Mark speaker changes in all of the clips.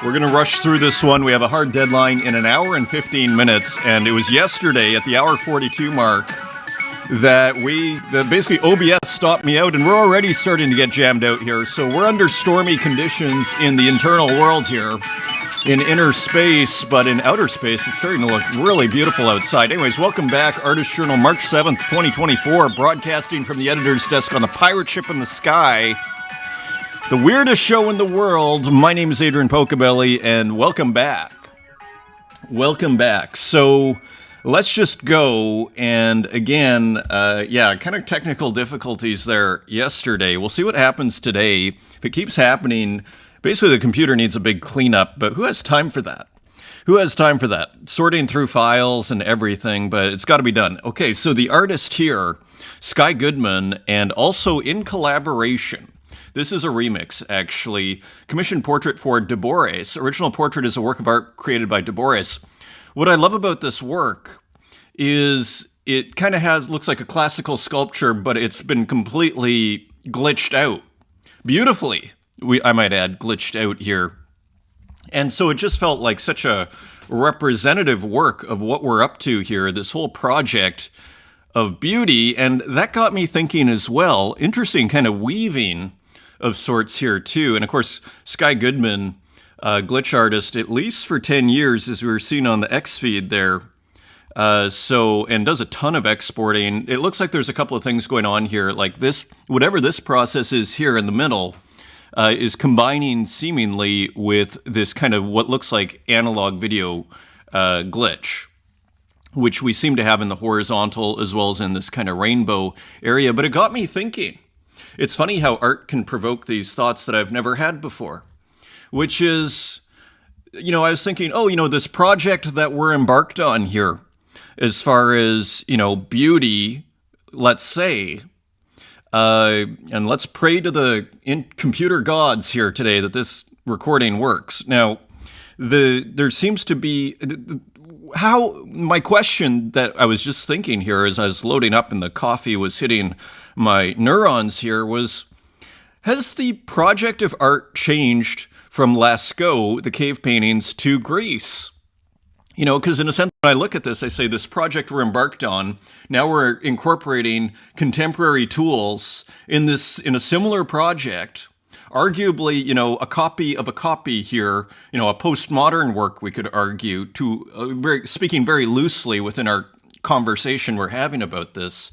Speaker 1: We're going to rush through this one. We have a hard deadline in an hour and 15 minutes, and it was yesterday at the hour 42 mark that basically OBS stopped me out, and we're already starting to get jammed out here. So we're under stormy conditions in the internal world here in inner space, but in outer space, it's starting to look really beautiful outside. Anyways, welcome back. Artist Journal, March 7th, 2024, broadcasting from the editor's desk on the pirate ship in the sky. The weirdest show in the world. My name is Adrian Pocobelli, and welcome back. Welcome back. So let's just go. And again, kind of technical difficulties there yesterday. We'll see what happens today. If it keeps happening, basically the computer needs a big cleanup, but who has time for that? Who has time for that? Sorting through files and everything, but it's got to be done. Okay, so the artist here, Sky Goodman, and also in collaboration, this is a remix, actually. Commissioned portrait for De Boris. Original portrait is a work of art created by De Boris. What I love about this work is it kind of looks like a classical sculpture, but it's been completely glitched out. Beautifully, I might add, glitched out here. And so it just felt like such a representative work of what we're up to here, this whole project of beauty. And that got me thinking as well. Interesting kind of weaving of sorts here too. And of course, Sky Goodman, glitch artist, at least for 10 years, as we were seeing on the X feed there. And does a ton of exporting. It looks like there's a couple of things going on here, like this, whatever this process is here in the middle, is combining seemingly with this kind of what looks like analog video glitch, which we seem to have in the horizontal as well as in this kind of rainbow area. But it got me thinking. It's funny how art can provoke these thoughts that I've never had before, which is, I was thinking, this project that we're embarked on here, as far as, beauty, let's say, and let's pray to the computer gods here today that this recording works. Now, there seems to be, my question that I was just thinking here as I was loading up and the coffee was hitting my neurons here was, has the project of art changed from Lascaux, the cave paintings, to Greece? Because in a sense, when I look at this, I say this project we're embarked on, now we're incorporating contemporary tools in a similar project, arguably, a copy of a copy here, a postmodern work, we could argue, speaking very loosely within our conversation we're having about this.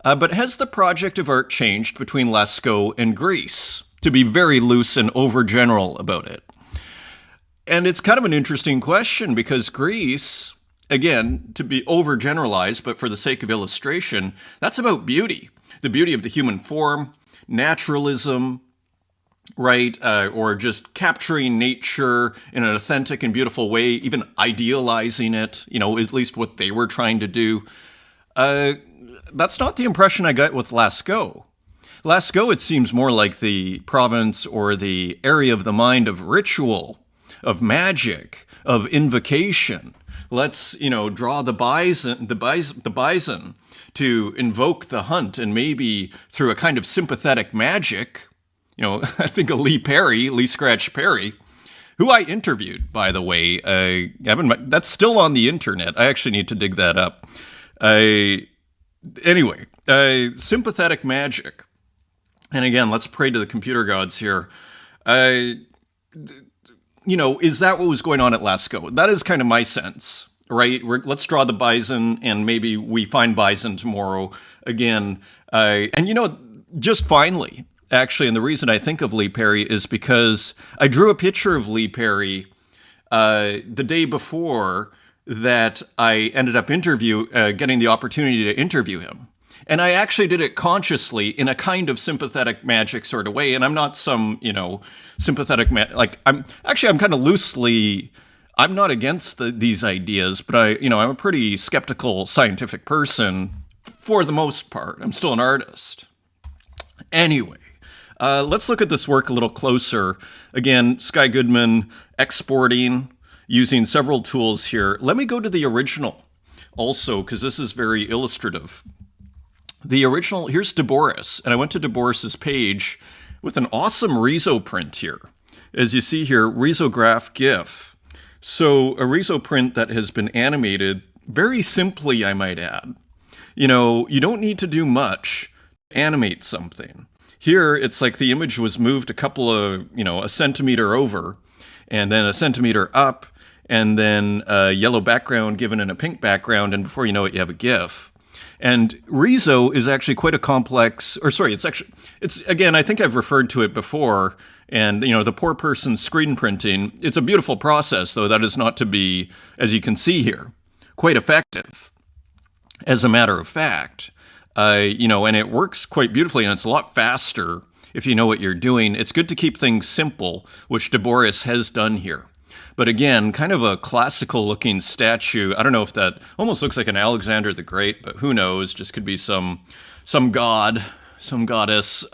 Speaker 1: But has the project of art changed between Lascaux and Greece? To be very loose and overgeneral about it. And it's kind of an interesting question because Greece, again, to be overgeneralized, but for the sake of illustration, that's about beauty. The beauty of the human form, naturalism, right? Or just capturing nature in an authentic and beautiful way, even idealizing it, at least what they were trying to do. That's not the impression I got with Lascaux. Lascaux, it seems more like the province or the area of the mind of ritual, of magic, of invocation. Let's, draw the bison to invoke the hunt, and maybe through a kind of sympathetic magic, I think of Lee Scratch Perry, who I interviewed, by the way. That's still on the internet. I actually need to dig that up. Anyway, sympathetic magic. And again, let's pray to the computer gods here. Is that what was going on at Lascaux? That is kind of my sense, right? Let's draw the bison, and maybe we find bison tomorrow again. Just finally, actually, and the reason I think of Lee Perry is because I drew a picture of Lee Perry the day before that I ended up getting the opportunity to interview him. And I actually did it consciously in a kind of sympathetic magic sort of way. And I'm not some, sympathetic, I'm kind of loosely, I'm not against these ideas, but I'm a pretty skeptical scientific person for the most part. I'm still an artist. Anyway, let's look at this work a little closer. Again, Sky Goodman exporting using several tools here. Let me go to the original also, because this is very illustrative. The original, here's De Boris, and I went to De Boris's page with an awesome Riso print here. as you see here, risograph GIF. So a riso print that has been animated very simply, I might add. You know, you don't need to do much to animate something. Here, it's like the image was moved a couple of, a centimeter over, and then a centimeter up, and then a yellow background given in a pink background, and before you know it, you have a GIF. And riso is actually quite a complex, it's again, I think I've referred to it before, and, the poor person's screen printing, it's a beautiful process, though that is not to be, as you can see here, quite effective. As a matter of fact, and it works quite beautifully, and it's a lot faster if you know what you're doing. It's good to keep things simple, which Boris has done here. But again, kind of a classical-looking statue. I don't know if that almost looks like an Alexander the Great, but who knows? Just could be some god, some goddess.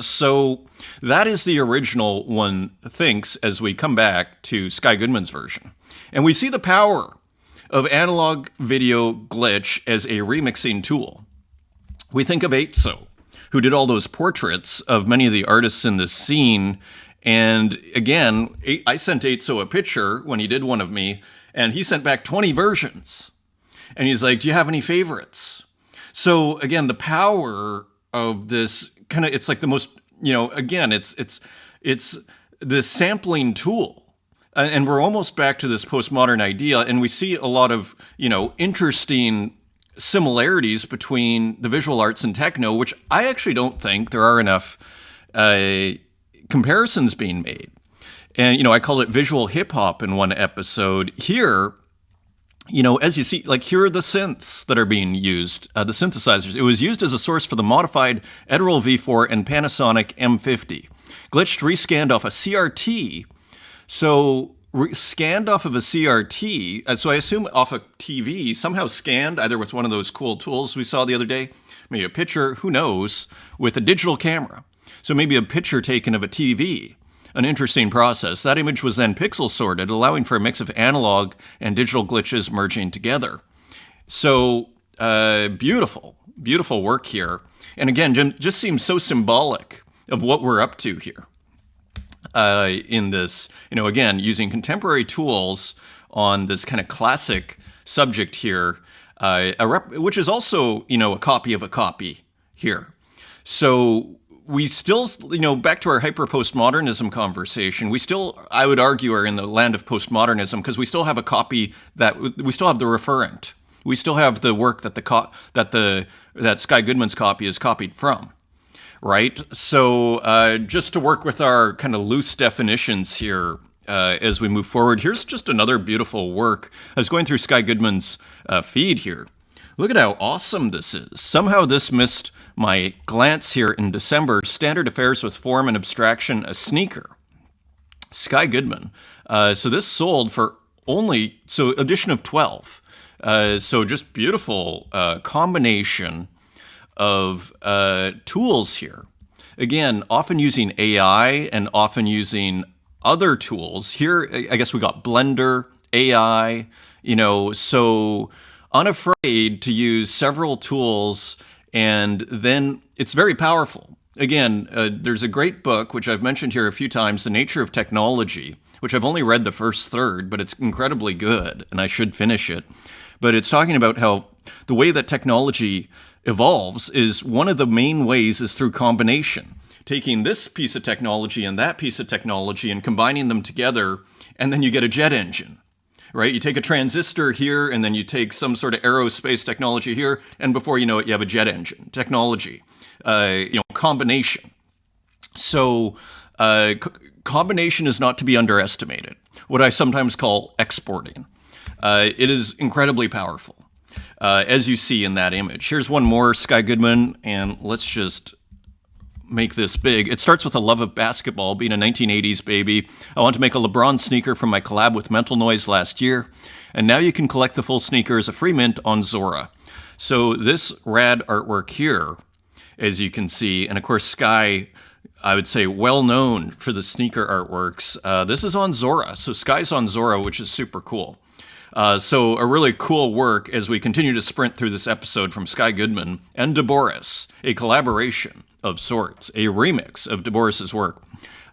Speaker 1: So that is the original, one thinks, as we come back to Sky Goodman's version. And we see the power of analog video glitch as a remixing tool. We think of Tezos, who did all those portraits of many of the artists in this scene. And again, I sent Tezos a picture when he did one of me, and he sent back 20 versions. And he's like, do you have any favorites? So again, the power of this kind of, it's like the most, again, it's this sampling tool. And we're almost back to this postmodern idea, and we see a lot of, interesting similarities between the visual arts and techno, which I actually don't think there are enough comparisons being made. And, I call it visual hip hop in one episode. Here, as you see, like here are the synths that are being used, the synthesizers. It was used as a source for the modified Edirol V4 and Panasonic M50. Glitched, rescanned off a CRT. So scanned off of a CRT, so I assume off a TV, somehow scanned either with one of those cool tools we saw the other day, maybe a picture, who knows, with a digital camera. So maybe a picture taken of a TV. An interesting process. That image was then pixel sorted, allowing for a mix of analog and digital glitches merging together. So beautiful, beautiful work here. And again, just seems so symbolic of what we're up to here. In this, again, using contemporary tools on this kind of classic subject here, which is also, a copy of a copy here. So we still, back to our hyper-postmodernism conversation, we still, I would argue, are in the land of postmodernism because we still have a copy we still have the referent. We still have the work that Sky Goodman's copy is copied from. Right? So just to work with our kind of loose definitions here as we move forward, here's just another beautiful work. I was going through Sky Goodman's feed here. Look at how awesome this is. Somehow this missed my glance here in December. Standard Affairs with Form and Abstraction, a sneaker. Sky Goodman. So this sold for edition of 12. So just beautiful combination of tools here. Again, often using AI and often using other tools. Here, I guess we got Blender, AI, so unafraid to use several tools, and then it's very powerful. Again, there's a great book, which I've mentioned here a few times, The Nature of Technology, which I've only read the first third, but it's incredibly good, and I should finish it. But it's talking about how the way that technology evolves is one of the main ways is through combination. Taking this piece of technology and that piece of technology and combining them together, and then you get a jet engine, right? You take a transistor here, and then you take some sort of aerospace technology here, and before you know it, you have a jet engine technology, combination. So combination is not to be underestimated, what I sometimes call exporting. It is incredibly powerful. As you see in that image. Here's one more, Sky Goodman, and let's just make this big. It starts with a love of basketball, being a 1980s baby. I want to make a LeBron sneaker from my collab with Mental Noise last year, and now you can collect the full sneaker as a free mint on Zora. So this rad artwork here, as you can see, and of course Sky, I would say, well known for the sneaker artworks. This is on Zora, so Sky's on Zora, which is super cool. So a really cool work as we continue to sprint through this episode from Sky Goodman and Boris, a collaboration of sorts, a remix of Boris's work.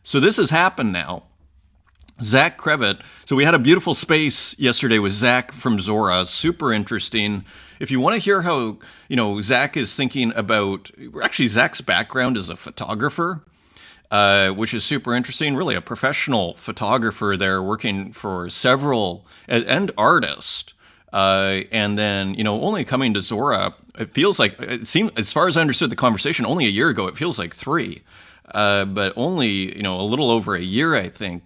Speaker 1: So this has happened now. Zach Crevitt. So we had a beautiful space yesterday with Zach from Zora. Super interesting. If you want to hear how, Zach is thinking about, actually Zach's background is a photographer, which is super interesting. Really a professional photographer there working for several, and artist. And then, only coming to Zora, it seemed, as far as I understood the conversation, only a year ago, it feels like 3. But only, a little over a year, I think.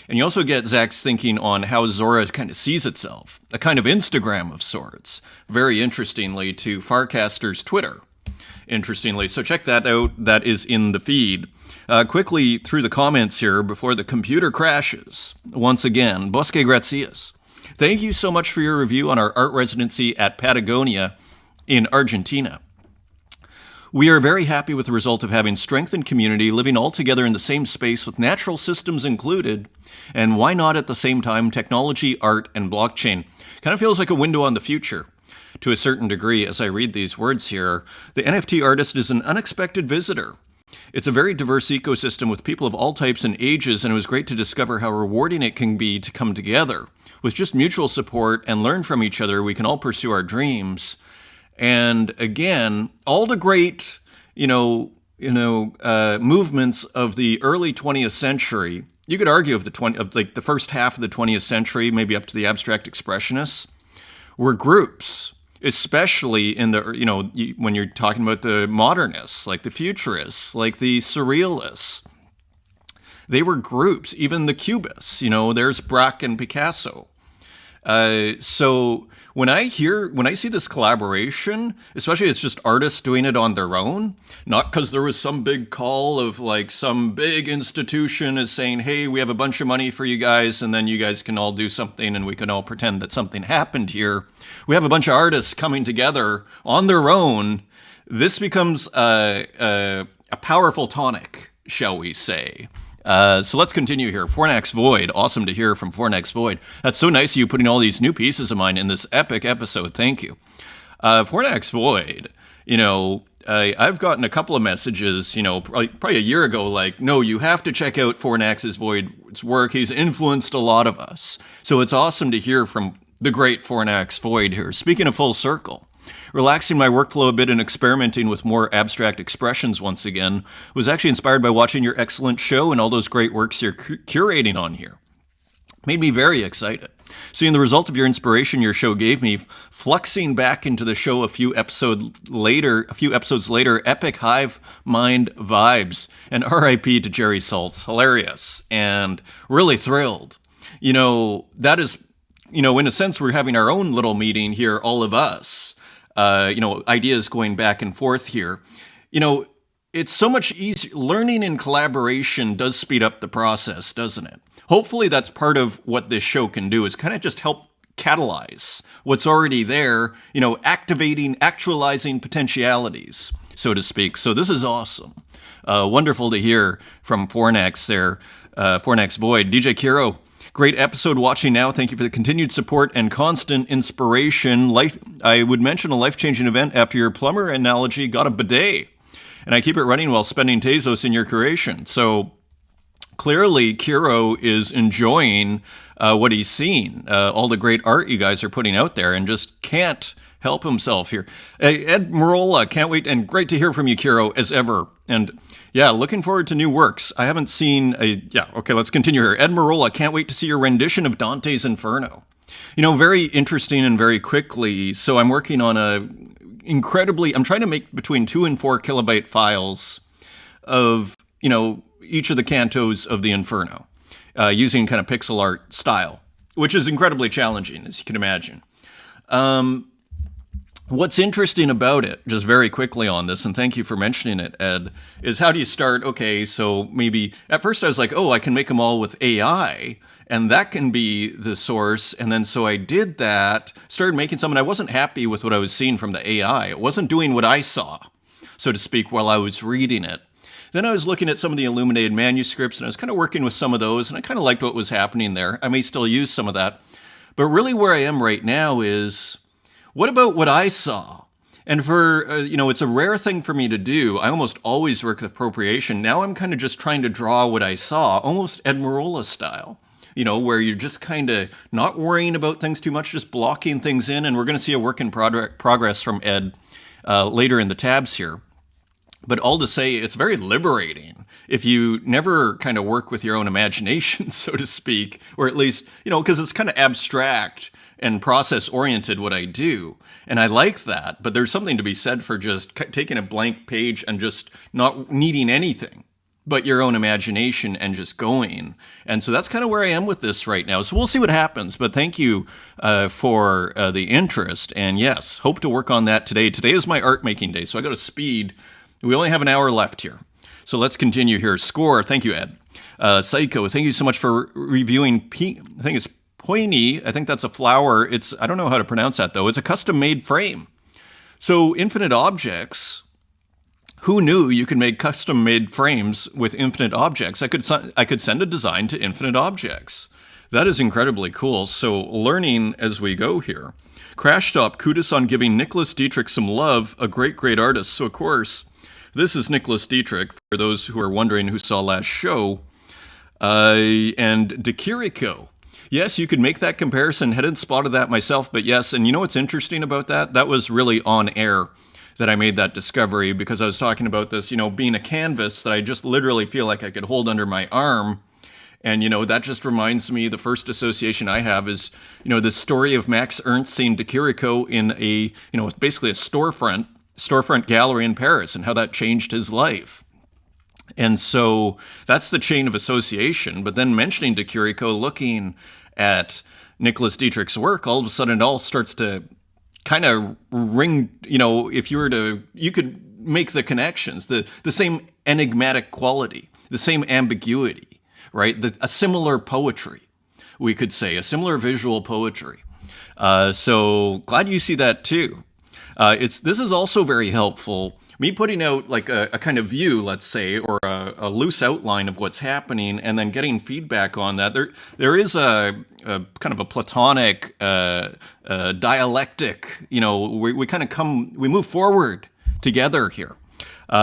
Speaker 1: And you also get Zach's thinking on how Zora kind of sees itself, a kind of Instagram of sorts, very interestingly, to Farcaster's Twitter. Interestingly, so check that out. That is in the feed. Quickly through the comments here before the computer crashes. Once again, Bosque Gracias. Thank you so much for your review on our art residency at Patagonia in Argentina. We are very happy with the result of having strengthened community, living all together in the same space with natural systems included, and why not at the same time technology, art, and blockchain. Kind of feels like a window on the future. To a certain degree, as I read these words here, the NFT artist is an unexpected visitor. It's a very diverse ecosystem with people of all types and ages, and it was great to discover how rewarding it can be to come together. With just mutual support and learn from each other, we can all pursue our dreams. And again, all the great, movements of the early 20th century, you could argue of the first half of the 20th century, maybe up to the abstract expressionists, were groups, especially in the, when you're talking about the modernists, like the futurists, like the surrealists. They were groups, even the Cubists, there's Braque and Picasso. So when I see this collaboration, especially it's just artists doing it on their own, not because there was some big call of like some big institution is saying, hey, we have a bunch of money for you guys, and then you guys can all do something and we can all pretend that something happened here. We have a bunch of artists coming together on their own. This becomes a powerful tonic, shall we say. So let's continue here. Fornax Void. Awesome to hear from Fornax Void. That's so nice of you putting all these new pieces of mine in this epic episode. Thank you. Fornax Void, I've gotten a couple of messages, probably a year ago, like, no, you have to check out Fornax's Void's work. He's influenced a lot of us. So it's awesome to hear from the great Fornax Void here. Speaking of full circle, relaxing my workflow a bit and experimenting with more abstract expressions once again was actually inspired by watching your excellent show and all those great works you're curating on here. Made me very excited. Seeing the result of your inspiration your show gave me, fluxing back into the show a few episodes later, epic hive mind vibes, and RIP to Jerry Saltz. Hilarious and really thrilled. That is, in a sense, we're having our own little meeting here, all of us. Ideas going back and forth here. It's so much easier. Learning in collaboration does speed up the process, doesn't it? Hopefully that's part of what this show can do, is kind of just help catalyze what's already there, actualizing potentialities, so to speak. So this is awesome. Wonderful to hear from Fornax there, Fornax Void. DJ Kiro, great episode watching now. Thank you for the continued support and constant inspiration. I would mention a life-changing event after your plumber analogy got a bidet. And I keep it running while spending Tezos in your creation. So clearly Kiro is enjoying what he's seen, all the great art you guys are putting out there, and just can't help himself here. Ed Marola, can't wait, and great to hear from you, Kiro, as ever. And yeah, looking forward to new works. I haven't seen okay, let's continue here. Ed Marola, can't wait to see your rendition of Dante's Inferno. Very interesting and very quickly. So I'm working on I'm trying to make between 2 and 4 kilobyte files of, each of the cantos of the Inferno, using kind of pixel art style, which is incredibly challenging, as you can imagine. What's interesting about it, just very quickly on this, and thank you for mentioning it, Ed, is how do you start? Okay, so maybe at first I was like, I can make them all with AI, and that can be the source. And then so I did that, started making some, and I wasn't happy with what I was seeing from the AI. It wasn't doing what I saw, so to speak, while I was reading it. Then I was looking at some of the illuminated manuscripts, and I was kind of working with some of those, and I kind of liked what was happening there. I may still use some of that. But really where I am right now is, what about what I saw? And for, it's a rare thing for me to do. I almost always work with appropriation. Now I'm kind of just trying to draw what I saw, almost Ed Marola style. where you're just kind of not worrying about things too much, just blocking things in. And we're going to see a work in progress from Ed later in the tabs here. But all to say, it's very liberating if you never kind of work with your own imagination, so to speak, or at least, because it's kind of abstract and process-oriented what I do. And I like that, but there's something to be said for just taking a blank page and just not needing anything but your own imagination and just going. And so that's kind of where I am with this right now. So we'll see what happens, but thank you for the interest. And yes, hope to work on that today. Today is my art making day, so I got to speed. We only have an hour left here. So let's continue here. Score, thank you, Ed. Psycho, thank you so much for reviewing I think it's Poini. I think that's a flower. I don't know how to pronounce that, though. It's a custom-made frame. So Infinite Objects, who knew you could make custom-made frames with infinite objects? I could send a design to Infinite Objects. That is incredibly cool. So learning as we go here. Crash Stop, kudos on giving Nicholas Dietrich some love, a great, great artist. So, of course, this is Nicholas Dietrich, for those who are wondering who saw last show. And De Chirico. Yes, you could make that comparison. Hadn't spotted that myself, but yes. And you know what's interesting about that? That was really on air that I made that discovery, because I was talking about this, being a canvas that I just literally feel like I could hold under my arm. And, that just reminds me, the first association I have is, the story of Max Ernst seeing De Chirico in a, basically a storefront gallery in Paris, and how that changed his life. And so that's the chain of association. But then mentioning De Chirico, looking at Nicholas Dietrich's work, all of a sudden it all starts to kind of ring, if you were to, you could make the connections, the same enigmatic quality, the same ambiguity, right? A similar poetry, we could say, a similar visual poetry. So glad you see that too. This is also very helpful. Me putting out like a kind of view, let's say, or a loose outline of what's happening, and then getting feedback on that. There is a kind of a Platonic dialectic. We move forward together here.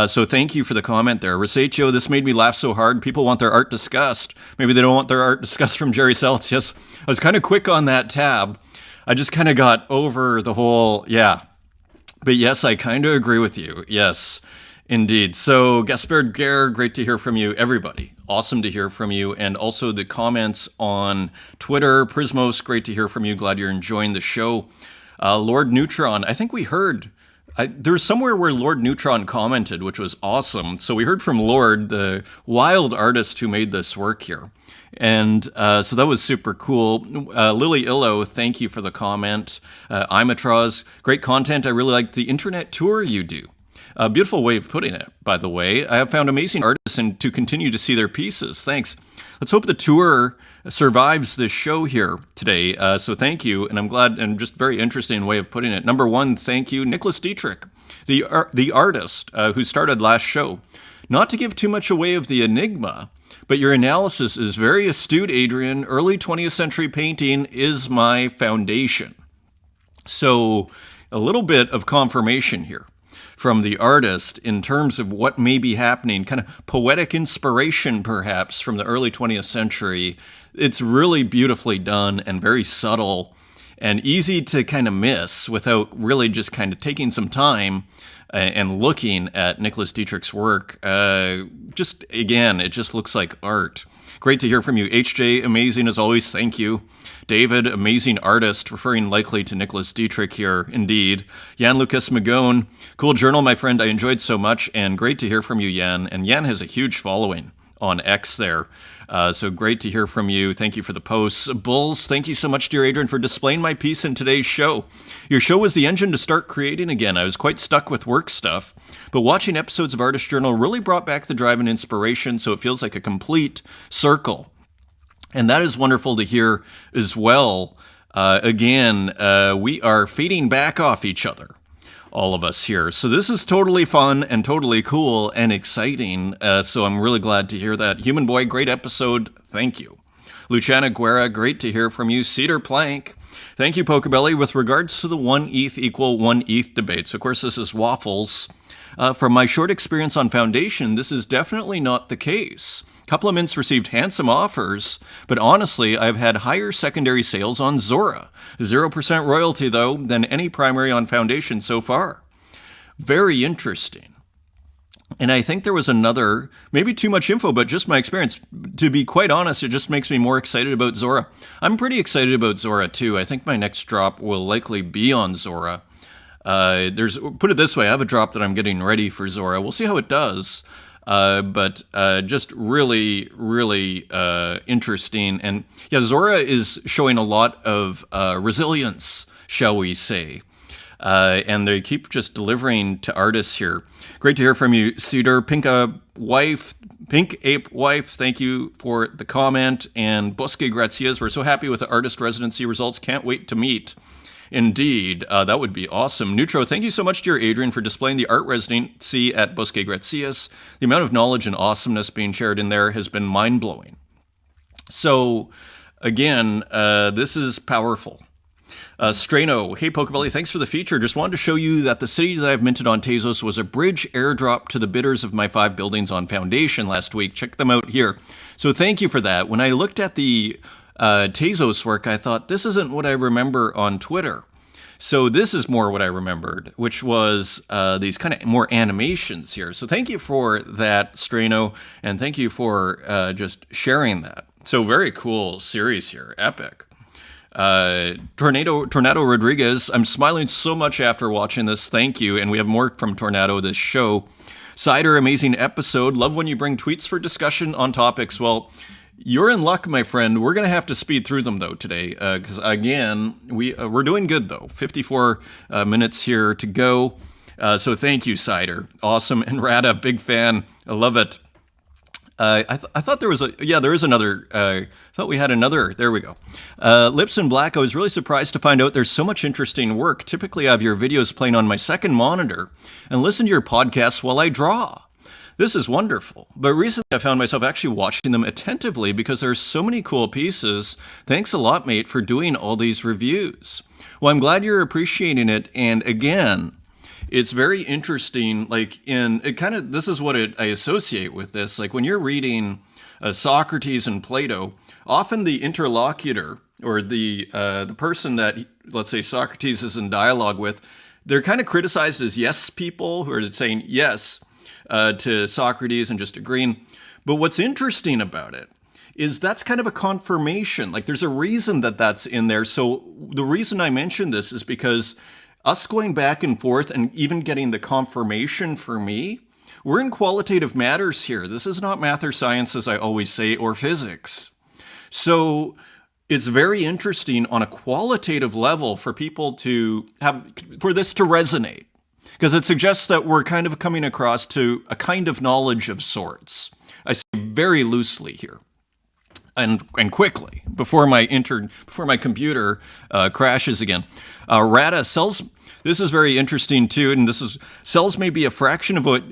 Speaker 1: So thank you for the comment there. Rosaccio, this made me laugh so hard. People want their art discussed. Maybe they don't want their art discussed from Jerry Celsius. I was kind of quick on that tab. I just kind of got over the whole, yeah. But yes, I kind of agree with you. Yes, indeed. So Gaspard Guerre, great to hear from you. Everybody, awesome to hear from you. And also the comments on Twitter. Prismos, great to hear from you. Glad you're enjoying the show. Lord Neutron, I think we heard, there's somewhere where Lord Neutron commented, which was awesome. So we heard from Lord, the wild artist who made this work here. And so that was super cool. Lily Illo, thank you for the comment. Imatraz, great content. I really like the internet tour you do. Beautiful way of putting it, by the way. I have found amazing artists and to continue to see their pieces. Thanks. Let's hope the tour survives this show here today. So thank you. And I'm glad, and just very interesting way of putting it. Number one, thank you, Nicholas Dietrich, the artist who started last show. Not to give too much away of the enigma, but your analysis is very astute, Adrian. Early 20th century painting is my foundation. So a little bit of confirmation here from the artist in terms of what may be happening, kind of poetic inspiration perhaps from the early 20th century. It's really beautifully done and very subtle and easy to kind of miss without really just kind of taking some time and looking at Nicholas Dietrich's work. Just, again, it just looks like art. Great to hear from you. HJ, amazing as always. Thank you. David, amazing artist, referring likely to Nicholas Dietrich here, indeed. Jan Lucas Magone, cool journal, my friend. I enjoyed so much, and great to hear from you, Jan. And Jan has a huge following on X there. So great to hear from you. Thank you for the posts. Bulls, thank you so much, dear Adrian, for displaying my piece in today's show. Your show was the engine to start creating again. I was quite stuck with work stuff, but watching episodes of Artist Journal really brought back the drive and inspiration, so it feels like a complete circle. And that is wonderful to hear as well. We are feeding back off each other, all of us here. So this is totally fun and totally cool and exciting. So I'm really glad to hear that. Human Boy, great episode. Thank you. Luciana Guerra, great to hear from you. Cedar Plank, thank you, Pocobelli. With regards to the 1 ETH equal 1 ETH debate. So, of course, this is Waffles. From my short experience on Foundation, this is definitely not the case. A couple of mints received handsome offers, but honestly, I've had higher secondary sales on Zora. 0% royalty, though, than any primary on Foundation so far. Very interesting. And I think there was another, maybe too much info, but just my experience. To be quite honest, it just makes me more excited about Zora. I'm pretty excited about Zora, too. I think my next drop will likely be on Zora. Put it this way, I have a drop that I'm getting ready for Zora. We'll see how it does. But just really, really interesting. And yeah, Zora is showing a lot of resilience, shall we say. And they keep just delivering to artists here. Great to hear from you, Cedar. Pink Ape Wife, thank you for the comment. And Bosque Gracias, we're so happy with the artist residency results. Can't wait to meet. Indeed, that would be awesome. Neutro, thank you so much, dear Adrian, for displaying the art residency at Bosque Gracias. The amount of knowledge and awesomeness being shared in there has been mind-blowing. So, again, this is powerful. Strano, hey Pocobelli, thanks for the feature. Just wanted to show you that the city that I've minted on Tezos was a bridge airdrop to the bidders of my 5 buildings on Foundation last week. Check them out here. So thank you for that. When I looked at the Tezos work, I thought, this isn't what I remember on Twitter. So this is more what I remembered, which was these kind of more animations here. So thank you for that, Strano, and thank you for just sharing that. So very cool series here, epic. Tornado Rodriguez, I'm smiling so much after watching this. Thank you. And we have more from Tornado this show. Cider, amazing episode. Love when you bring tweets for discussion on topics. Well, you're in luck, my friend. We're going to have to speed through them, though, today. Because, again, we're doing good, though. 54 minutes here to go. So thank you, Cider. Awesome. And Rada, big fan. I love it. I thought there was there is another. I thought we had another. There we go. Lips in Black. I was really surprised to find out there's so much interesting work. Typically, I have your videos playing on my second monitor and listen to your podcasts while I draw. This is wonderful. But recently, I found myself actually watching them attentively because there's so many cool pieces. Thanks a lot, mate, for doing all these reviews. Well, I'm glad you're appreciating it. And again, it's very interesting, this is what I associate with this. Like when you're reading Socrates and Plato, often the interlocutor or the person that, let's say, Socrates is in dialogue with, they're kind of criticized as yes people who are saying yes to Socrates and just agreeing. But what's interesting about it is that's kind of a confirmation. Like there's a reason that that's in there. So the reason I mention this is because us going back and forth and even getting the confirmation for me, we're in qualitative matters here. This is not math or science, as I always say, or physics. So it's very interesting on a qualitative level for people to for this to resonate, because it suggests that we're kind of coming across to a kind of knowledge of sorts. I say very loosely here. And quickly, before my computer crashes again. Rada sells. This is very interesting too, and sales may be a fraction of what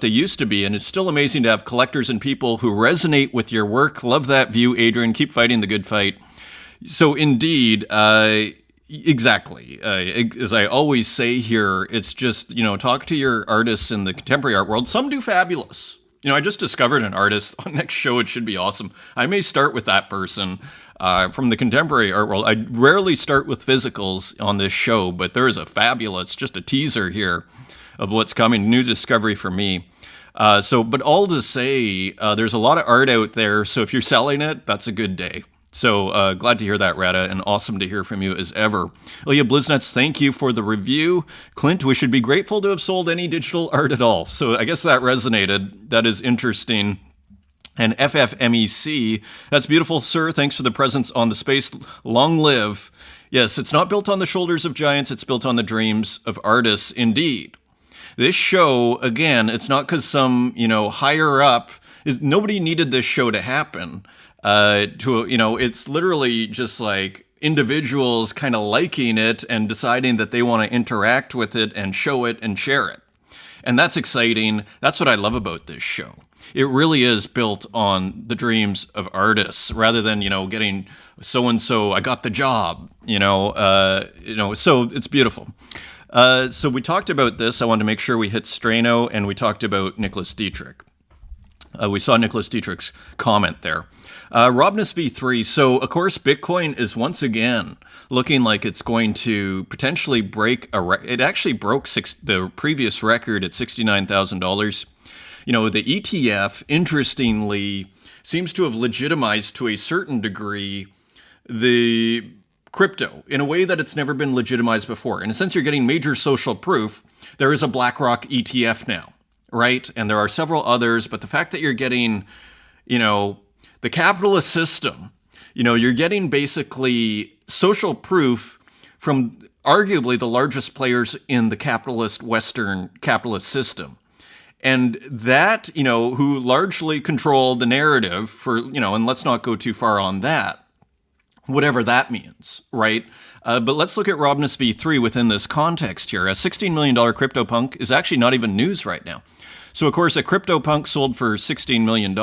Speaker 1: they used to be, and it's still amazing to have collectors and people who resonate with your work. Love that view, Adrian. Keep fighting the good fight. So indeed, exactly. As I always say here, it's just talk to your artists in the contemporary art world. Some do fabulous. I just discovered an artist. On next show, it should be awesome. I may start with that person from the contemporary art world. I rarely start with physicals on this show, but there is a fabulous, just a teaser here of what's coming, new discovery for me. But all to say, there's a lot of art out there, so if you're selling it, that's a good day. So glad to hear that, Rada, and awesome to hear from you as ever. Ilya Bliznuts, thank you for the review. Clint, we should be grateful to have sold any digital art at all. So I guess that resonated. That is interesting. And FFMEC, that's beautiful, sir. Thanks for the presence on the space. Long live. Yes, it's not built on the shoulders of giants. It's built on the dreams of artists, indeed. This show, again, it's not because some, higher up, nobody needed this show to happen. It's literally just like individuals kind of liking it and deciding that they want to interact with it and show it and share it. And that's exciting. That's what I love about this show. It really is built on the dreams of artists rather than, getting so-and-so, I got the job, so it's beautiful. So we talked about this. I wanted to make sure we hit Strano, and we talked about Nicholas Dietrich. We saw Nicholas Dietrich's comment there. Robness V3. So, of course, Bitcoin is once again looking like it's going to potentially break it actually broke the previous record at $69,000. You know, the ETF, interestingly, seems to have legitimized to a certain degree the crypto in a way that it's never been legitimized before. In a sense, you're getting major social proof. There is a BlackRock ETF now, right? And there are several others, but the fact that you're getting, you know, the capitalist system, you know, you're getting basically social proof from arguably the largest players in the Western capitalist system. And that, you know, who largely control the narrative for, you know, and let's not go too far on that, whatever that means, right? But let's look at Robness V3 within this context here. A $16 million CryptoPunk is actually not even news right now. So, of course, a CryptoPunk sold for $16 million.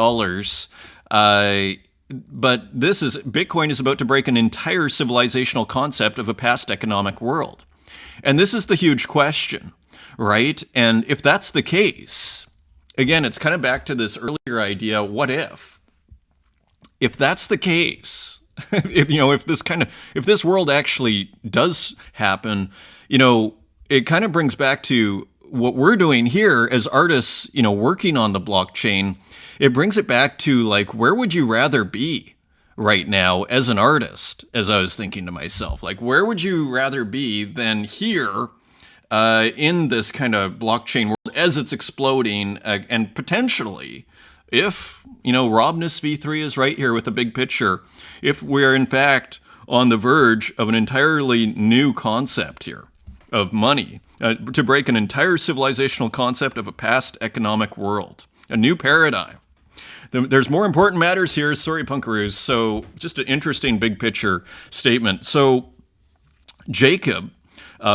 Speaker 1: But Bitcoin is about to break an entire civilizational concept of a past economic world. And this is the huge question, right? And if that's the case, again, it's kind of back to this earlier idea, what if? If that's the case, if this world actually does happen, you know, it kind of brings back to what we're doing here as artists, you know, working on the blockchain. It brings it back to, like, where would you rather be right now as an artist? As I was thinking to myself, like, where would you rather be than here in this kind of blockchain world as it's exploding, and potentially, if, you know, Robness V3 is right here with the big picture, if we're in fact on the verge of an entirely new concept here of money, to break an entire civilizational concept of a past economic world, a new paradigm. There's more important matters here, sorry, punkaroos. So just an interesting big picture statement. So Jacob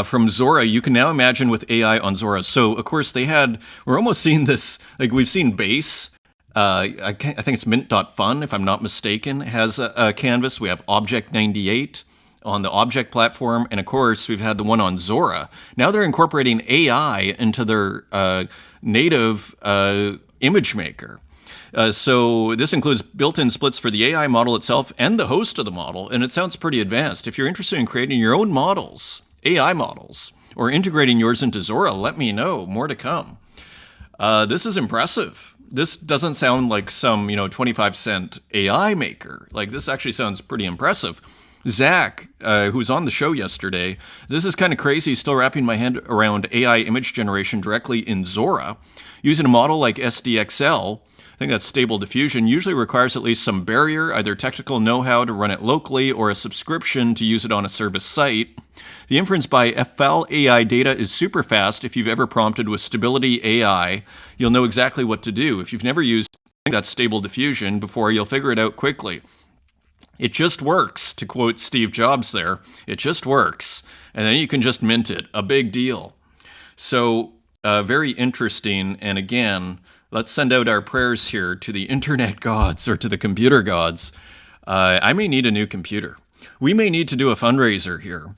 Speaker 1: from Zora, you can now imagine with AI on Zora. So of course we're almost seeing this, like we've seen Base. I think it's mint.fun, if I'm not mistaken, has a canvas. We have Object 98 on the Object platform. And of course, we've had the one on Zora. Now they're incorporating AI into their native image maker. So this includes built-in splits for the AI model itself and the host of the model, and it sounds pretty advanced. If you're interested in creating your own models, AI models, or integrating yours into Zora, let me know. More to come. This is impressive. This doesn't sound like some, 25-cent AI maker. Like, this actually sounds pretty impressive. Zach, who's on the show yesterday, this is kind of crazy, still wrapping my head around AI image generation directly in Zora. Using a model like SDXL, I think that's Stable Diffusion, usually requires at least some barrier, either technical know-how to run it locally or a subscription to use it on a service site. The inference by FL AI data is super fast. If you've ever prompted with Stability AI, you'll know exactly what to do. If you've never used that Stable Diffusion before, you'll figure it out quickly. It just works, to quote Steve Jobs there. It just works. And then you can just mint it. A big deal. So, very interesting. And again, let's send out our prayers here to the internet gods or to the computer gods. I may need a new computer. We may need to do a fundraiser here.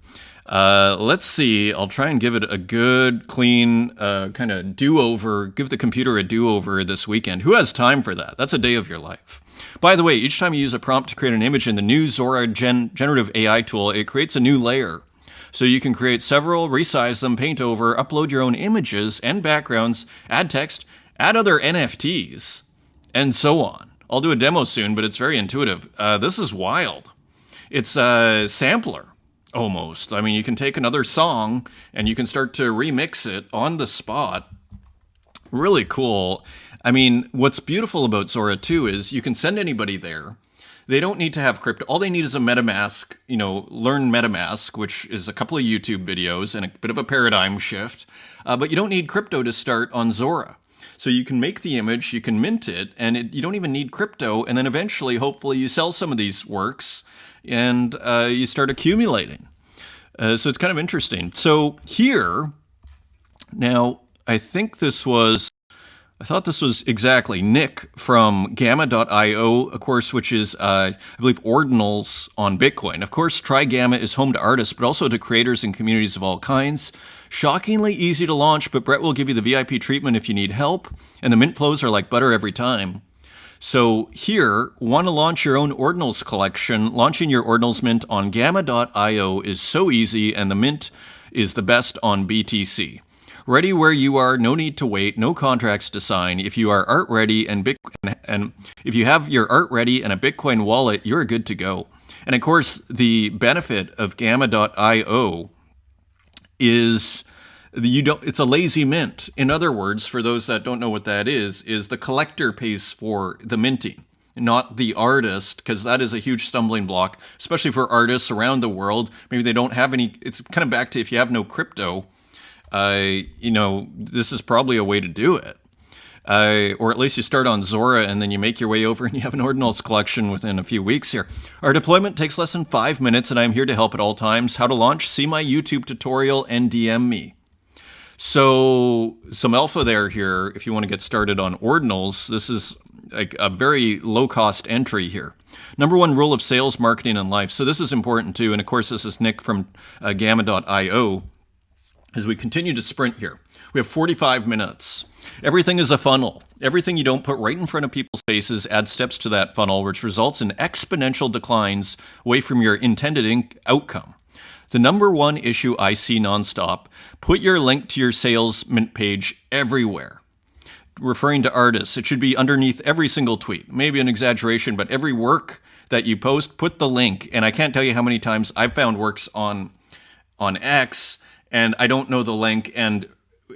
Speaker 1: Let's see. I'll try and give it a good, clean kind of do-over. Give the computer a do-over this weekend. Who has time for that? That's a day of your life. By the way, each time you use a prompt to create an image in the new Zora generative AI tool, it creates a new layer. So you can create several, resize them, paint over, upload your own images and backgrounds, add text, add other NFTs, and so on. I'll do a demo soon, but it's very intuitive. This is wild. It's a sampler, almost. I mean, you can take another song and you can start to remix it on the spot. Really cool. I mean, what's beautiful about Zora, too, is you can send anybody there. They don't need to have crypto. All they need is a MetaMask, learn MetaMask, which is a couple of YouTube videos and a bit of a paradigm shift. But you don't need crypto to start on Zora. So you can make the image, you can mint it, and you don't even need crypto. And then eventually, hopefully, you sell some of these works and you start accumulating. So it's kind of interesting. So here, now, I think this was I thought this was exactly Nick from Gamma.io, of course, which is, I believe, ordinals on Bitcoin. Of course, Try Gamma is home to artists, but also to creators and communities of all kinds. Shockingly easy to launch, but Brett will give you the VIP treatment if you need help, and the mint flows are like butter every time. So here, want to launch your own ordinals collection? Launching your ordinals mint on Gamma.io is so easy, and the mint is the best on BTC. Ready where you are, no need to wait, no contracts to sign. If you are art ready and if you have your art ready and a Bitcoin wallet, you're good to go. And of course, the benefit of Gamma.io is it's a lazy mint. In other words, for those that don't know what that is the collector pays for the minting, not the artist, because that is a huge stumbling block, especially for artists around the world. Maybe they don't have any. It's kind of back to if you have no crypto. This is probably a way to do it. Or at least you start on Zora and then you make your way over and you have an ordinals collection within a few weeks here. Our deployment takes less than 5 minutes and I'm here to help at all times. How to launch? See my YouTube tutorial and DM me. So some alpha there here if you want to get started on ordinals. This is like a very low cost entry here. Number one rule of sales, marketing, and life. So this is important too. And of course, this is Nick from Gamma.io. As we continue to sprint here, we have 45 minutes. Everything is a funnel. Everything you don't put right in front of people's faces adds steps to that funnel, which results in exponential declines away from your intended outcome. The number one issue I see nonstop, put your link to your sales mint page everywhere. Referring to artists, it should be underneath every single tweet. Maybe an exaggeration, but every work that you post, put the link. And I can't tell you how many times I've found works on X and I don't know the link, and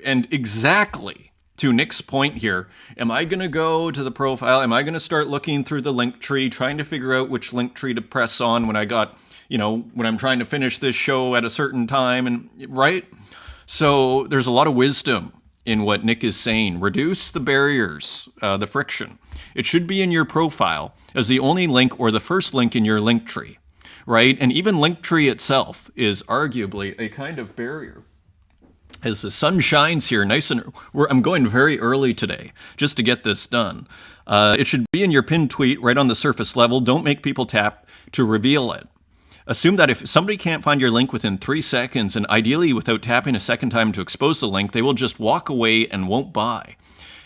Speaker 1: exactly to Nick's point here, am I going to go to the profile? Am I going to start looking through the link tree, trying to figure out which link tree to press on when when I'm trying to finish this show at a certain time, and right? So there's a lot of wisdom in what Nick is saying. Reduce the barriers, the friction. It should be in your profile as the only link or the first link in your link tree. Right? And even Linktree itself is arguably a kind of barrier. As the sun shines here, I'm going very early today just to get this done. It should be in your pinned tweet right on the surface level. Don't make people tap to reveal it. Assume that if somebody can't find your link within 3 seconds, and ideally without tapping a second time to expose the link, they will just walk away and won't buy.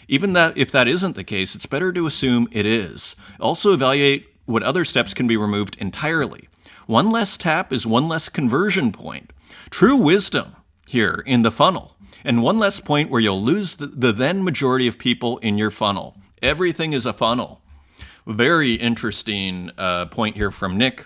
Speaker 1: Even that, if that isn't the case, it's better to assume it is. Also evaluate what other steps can be removed entirely. One less tap is one less conversion point. True wisdom here in the funnel. And one less point where you'll lose the then majority of people in your funnel. Everything is a funnel. Very interesting point here from Nick.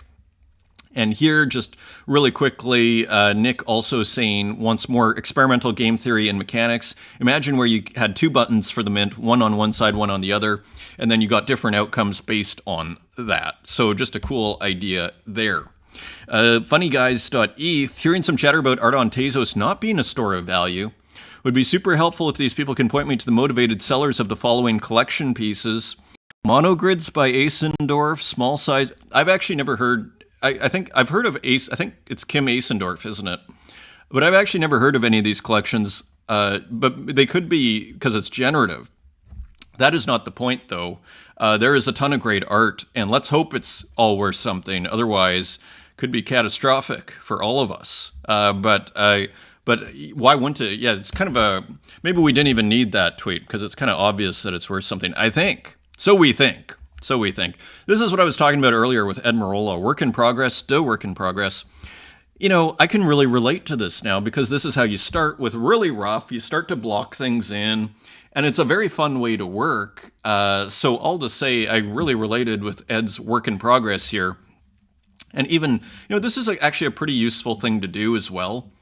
Speaker 1: And here, just really quickly, Nick also saying once more, experimental game theory and mechanics. Imagine where you had 2 buttons for the mint, one on one side, one on the other, and then you got different outcomes based on that. So just a cool idea there. Funnyguys.eth, hearing some chatter about art on Tezos not being a store of value. Would be super helpful if these people can point me to the motivated sellers of the following collection pieces. Monogrids by Asendorf, small size. I've actually never heard... I think I've heard of I think it's Kim Asendorf, isn't it? But I've actually never heard of any of these collections, but they could be because it's generative. That is not the point, though. There is a ton of great art, and let's hope it's all worth something. Otherwise, could be catastrophic for all of us. But why wouldn't it? Yeah, it's kind of maybe we didn't even need that tweet because it's kind of obvious that it's worth something. I think. So we think. This is what I was talking about earlier with Ed Marola. Work in progress, still work in progress. I can really relate to this now because this is how you start with really rough. You start to block things in, and it's a very fun way to work. So all to say, I really related with Ed's work in progress here. And even, this is actually a pretty useful thing to do as well.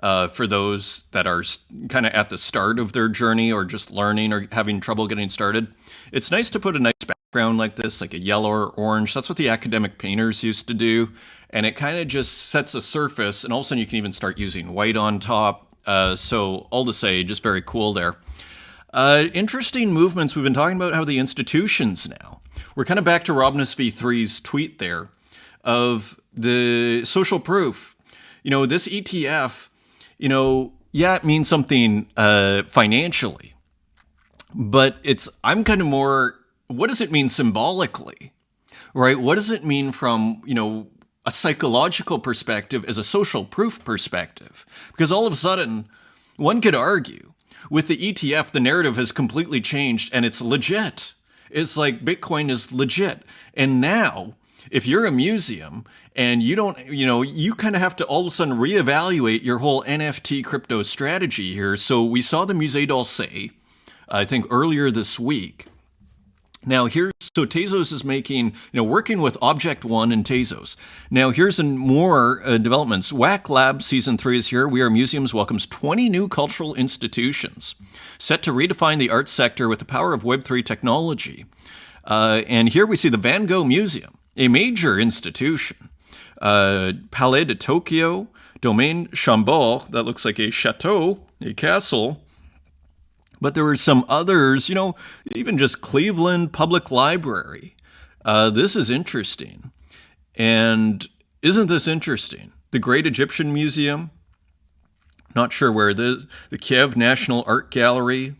Speaker 1: For those that are kind of at the start of their journey or just learning or having trouble getting started. It's nice to put a nice background like this, like a yellow or orange. That's what the academic painters used to do. And it kind of just sets a surface, and all of a sudden you can even start using white on top. So all to say, just very cool there. Interesting movements. We've been talking about how the institutions now. We're kind of back to Robness V3's tweet there of the social proof. This ETF, it means something financially. But I'm kind of more, what does it mean symbolically, right? What does it mean from, a psychological perspective as a social proof perspective? Because all of a sudden, one could argue with the ETF, the narrative has completely changed and it's legit. It's like Bitcoin is legit. And now, if you're a museum and you don't, you kind of have to all of a sudden reevaluate your whole NFT crypto strategy here. So we saw the Musée d'Orsay, I think earlier this week. Now so Tezos is making, working with Object One and Tezos. Now here's more developments. WAC Lab Season 3 is here. We Are Museums welcomes 20 new cultural institutions set to redefine the arts sector with the power of Web3 technology. And here we see the Van Gogh Museum, a major institution. Palais de Tokyo, Domaine Chambord, that looks like a chateau, a castle. But there were some others, even just Cleveland Public Library. This is interesting. And isn't this interesting? The Great Egyptian Museum, not sure where it is, the Kiev National Art Gallery.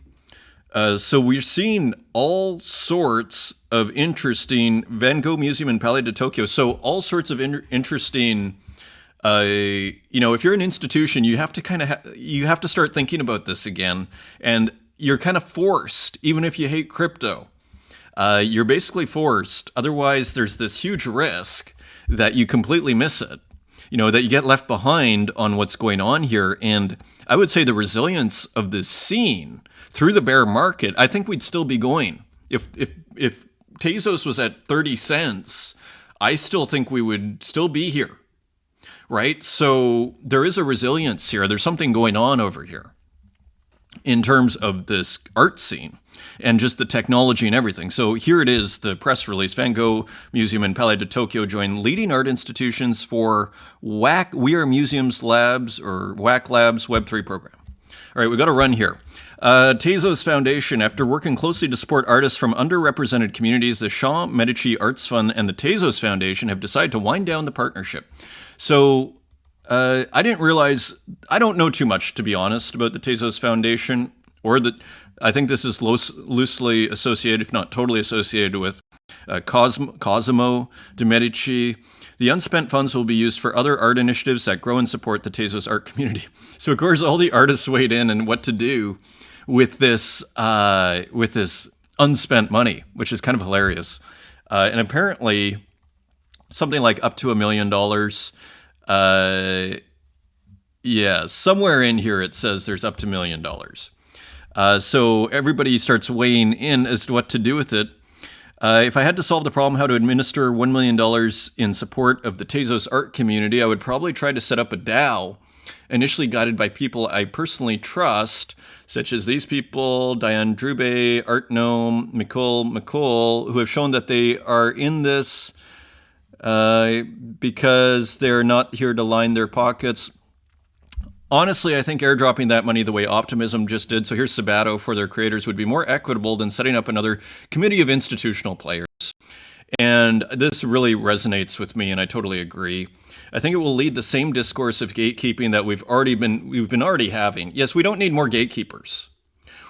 Speaker 1: So we've seen all sorts of interesting Van Gogh Museum and Palais de Tokyo. So all sorts of interesting, if you're an institution, you have to you have to start thinking about this again. And you're kind of forced, even if you hate crypto, you're basically forced. Otherwise, there's this huge risk that you completely miss it, that you get left behind on what's going on here. And I would say the resilience of this scene through the bear market, I think we'd still be going. If Tezos was at 30 cents, I still think we would still be here, right? So there is a resilience here. There's something going on over here in terms of this art scene and just the technology and everything. So here it is, the press release. Van Gogh Museum and Palais de Tokyo join leading art institutions for WAC, We Are Museums Labs, or WAC Labs Web3 program. All right, we got to run here. Tezos Foundation, after working closely to support artists from underrepresented communities, the Jean Medici Arts Fund and the Tezos Foundation have decided to wind down the partnership. So I didn't realize, I don't know too much, to be honest, about the Tezos Foundation, I think this is loosely associated, if not totally associated, with Cosimo de' Medici. The unspent funds will be used for other art initiatives that grow and support the Tezos art community. So, of course, all the artists weighed in and what to do with this unspent money, which is kind of hilarious. And apparently, something like up to $1 million. Somewhere in here it says there's up to $1 million. So everybody starts weighing in as to what to do with it. If I had to solve the problem how to administer $1 million in support of the Tezos art community, I would probably try to set up a DAO, initially guided by people I personally trust, such as these people, Diane Drube, Art Gnome, McCall, who have shown that they are in this because they're not here to line their pockets. Honestly, I think airdropping that money the way Optimism just did, so here's Sabato for their creators, would be more equitable than setting up another committee of institutional players. And this really resonates with me, and I totally agree. I think it will lead the same discourse of gatekeeping that we've been already having. Yes, we don't need more gatekeepers.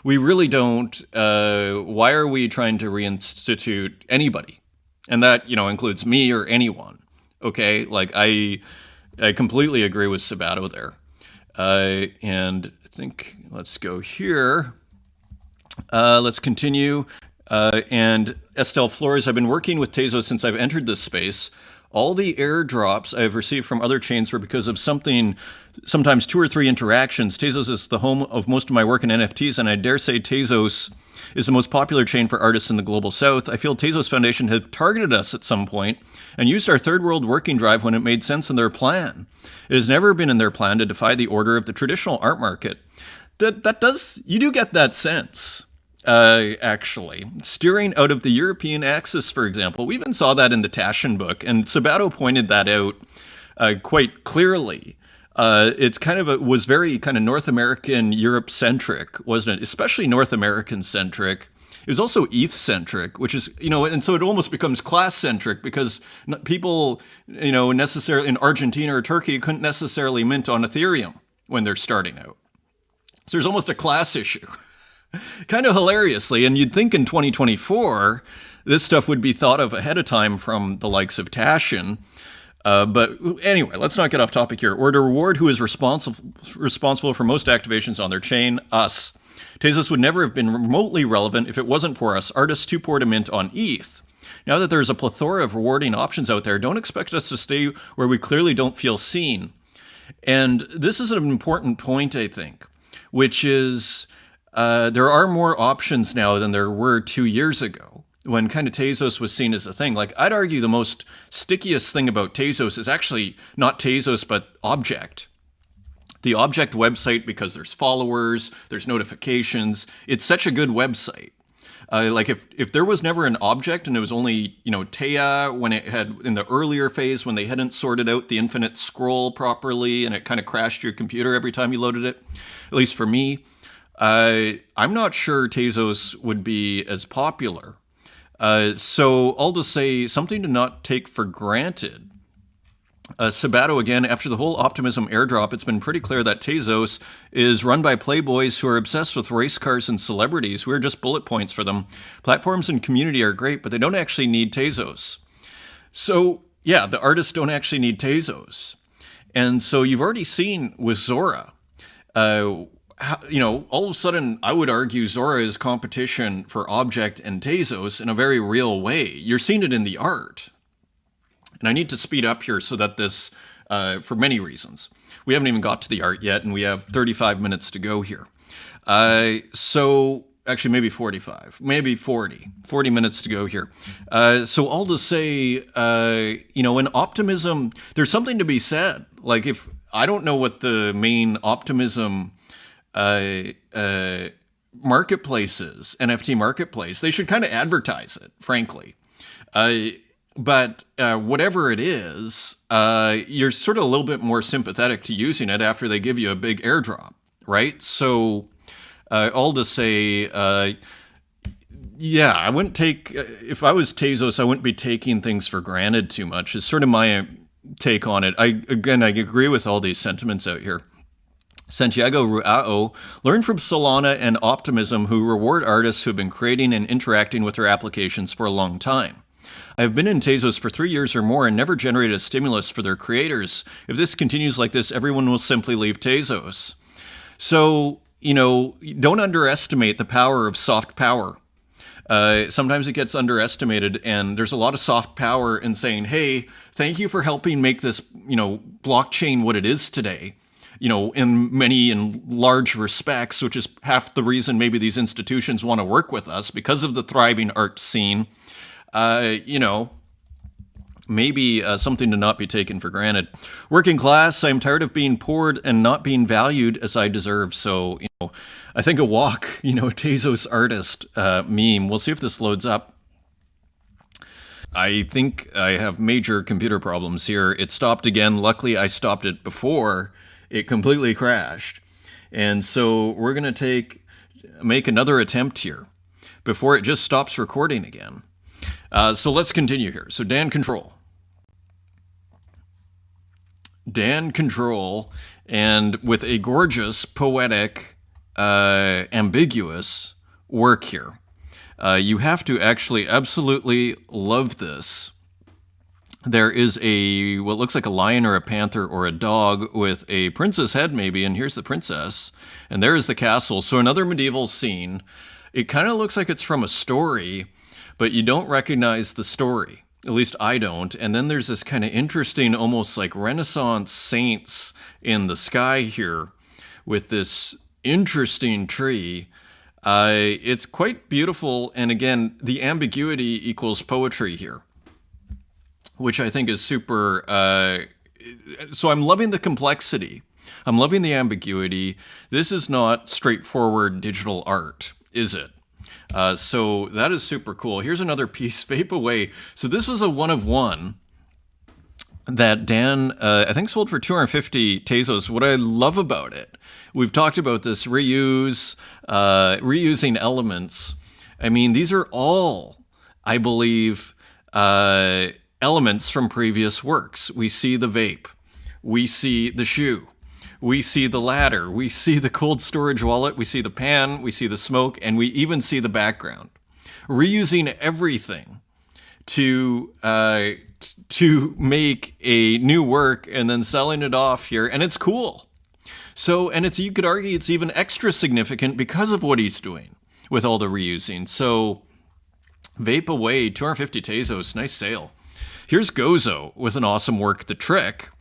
Speaker 1: We really don't. Why are we trying to reinstitute anybody? And that, includes me or anyone. Okay, like I completely agree with Sabato there. And I think let's go here. Let's continue. And Estelle Flores, I've been working with Tezos since I've entered this space. All the airdrops I've received from other chains were because of sometimes 2 or 3 interactions. Tezos is the home of most of my work in NFTs, and I dare say Tezos is the most popular chain for artists in the Global South. I feel Tezos Foundation have targeted us at some point and used our third world working drive when it made sense in their plan. It has never been in their plan to defy the order of the traditional art market. You do get that sense. Actually, steering out of the European axis, for example. We even saw that in the Taschen book, and Sabato pointed that out quite clearly. Was very kind of North American, Europe-centric, wasn't it? Especially North American-centric. It was also ETH-centric, which is, and so it almost becomes class-centric because people, necessarily in Argentina or Turkey couldn't necessarily mint on Ethereum when they're starting out. So there's almost a class issue. Kind of hilariously. And you'd think in 2024, this stuff would be thought of ahead of time from the likes of Tashin. But anyway, let's not get off topic here. Or to reward who is responsible for most activations on their chain, us. Tezos would never have been remotely relevant if it wasn't for us artists too poor to mint on ETH. Now that there's a plethora of rewarding options out there, don't expect us to stay where we clearly don't feel seen. And this is an important point, I think, which is there are more options now than there were 2 years ago, when kind of Tezos was seen as a thing. Like, I'd argue the most stickiest thing about Tezos is actually not Tezos, but Object. The Object website, because there's followers, there's notifications. It's such a good website. Like if there was never an Object and it was only, Taya when it had, in the earlier phase, when they hadn't sorted out the infinite scroll properly and it kind of crashed your computer every time you loaded it, at least for me, I'm not sure Tezos would be as popular. So I'll just say something to not take for granted. Sabato again, after the whole optimism airdrop, it's been pretty clear that Tezos is run by playboys who are obsessed with race cars and celebrities. We're just bullet points for them. Platforms and community are great, but they don't actually need Tezos. So yeah, the artists don't actually need Tezos. And so you've already seen with Zora, all of a sudden, I would argue Zora is competition for Object and Tezos in a very real way. You're seeing it in the art. And I need to speed up here so that this, for many reasons. We haven't even got to the art yet, and we have 35 minutes to go here. So, actually, maybe 45, maybe 40 minutes to go here. So I'll just say, in optimism, there's something to be said. Like, if I don't know what the main optimism marketplace is, NFT marketplace, they should kind of advertise it, frankly. But whatever it is, you're sort of a little bit more sympathetic to using it after they give you a big airdrop, right? So all to say, I wouldn't take, if I was Tezos, I wouldn't be taking things for granted too much. It's sort of my take on it. I agree with all these sentiments out here. Santiago Ruao, learn from Solana and Optimism, who reward artists who have been creating and interacting with their applications for a long time. I have been in Tezos for 3 years or more and never generated a stimulus for their creators. If this continues like this, everyone will simply leave Tezos. So, don't underestimate the power of soft power. Sometimes it gets underestimated, and there's a lot of soft power in saying, hey, thank you for helping make this, blockchain what it is today. In many and large respects, which is half the reason maybe these institutions want to work with us, because of the thriving art scene. Maybe something to not be taken for granted. Working class, I'm tired of being poor and not being valued as I deserve. So, I think a walk, Tezos artist meme. We'll see if this loads up. I think I have major computer problems here. It stopped again. Luckily, I stopped it before it completely crashed. And so we're going to make another attempt here before it just stops recording again. So let's continue here. So Dan Control, and with a gorgeous, poetic, ambiguous work here. You have to actually absolutely love this. There is what looks like a lion or a panther or a dog with a princess head maybe, and here's the princess, and there is the castle. So another medieval scene. It kind of looks like it's from a story, but you don't recognize the story. At least I don't. And then there's this kind of interesting, almost like Renaissance saints in the sky here with this interesting tree. It's quite beautiful. And again, the ambiguity equals poetry here, which I think is super. So I'm loving the complexity. I'm loving the ambiguity. This is not straightforward digital art, is it? So that is super cool. Here's another piece, Vape Away. So this was a one of one that Dan, I think, sold for 250 Tezos. What I love about it, we've talked about this reusing elements. I mean, these are all, I believe, elements from previous works. We see the vape. We see the shoe. We see the ladder, we see the cold storage wallet, we see the pan, we see the smoke, and we even see the background. Reusing everything to make a new work and then selling it off here, and it's cool. So, and it's, you could argue it's even extra significant because of what he's doing with all the reusing. So, vape away, 250 Tezos, nice sale. Here's Gozo with an awesome work, The Trick.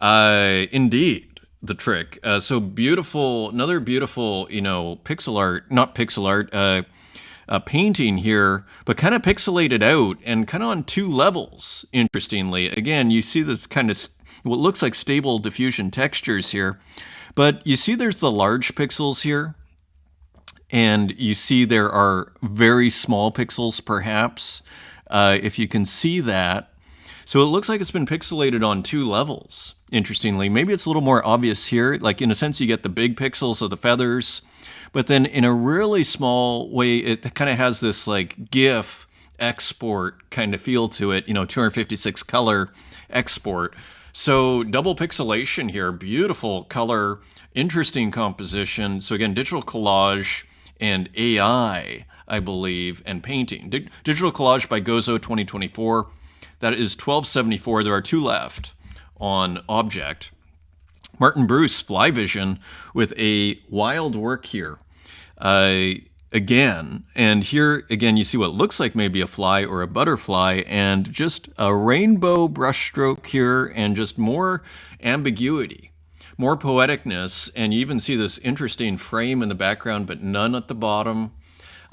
Speaker 1: Indeed. The Trick. So beautiful, another beautiful, pixel art, not pixel art, painting here, but kind of pixelated out and kind of on two levels, interestingly. Again, you see this kind of what looks like stable diffusion textures here, but you see there's the large pixels here, and you see there are very small pixels, perhaps, if you can see that. So it looks like it's been pixelated on two levels, interestingly. Maybe it's a little more obvious here. Like, in a sense, you get the big pixels of the feathers, but then in a really small way, it kind of has this like GIF export kind of feel to it, 256 color export. So double pixelation here, beautiful color, interesting composition. So again, digital collage and AI, I believe, and painting. Digital collage by Gozo 2024. That is 1274. There are two left on Object. Martin Bruce, Fly Vision, with a wild work here. Again, and here again you see what looks like maybe a fly or a butterfly, and just a rainbow brushstroke here, and just more ambiguity, more poeticness, and you even see this interesting frame in the background, but none at the bottom.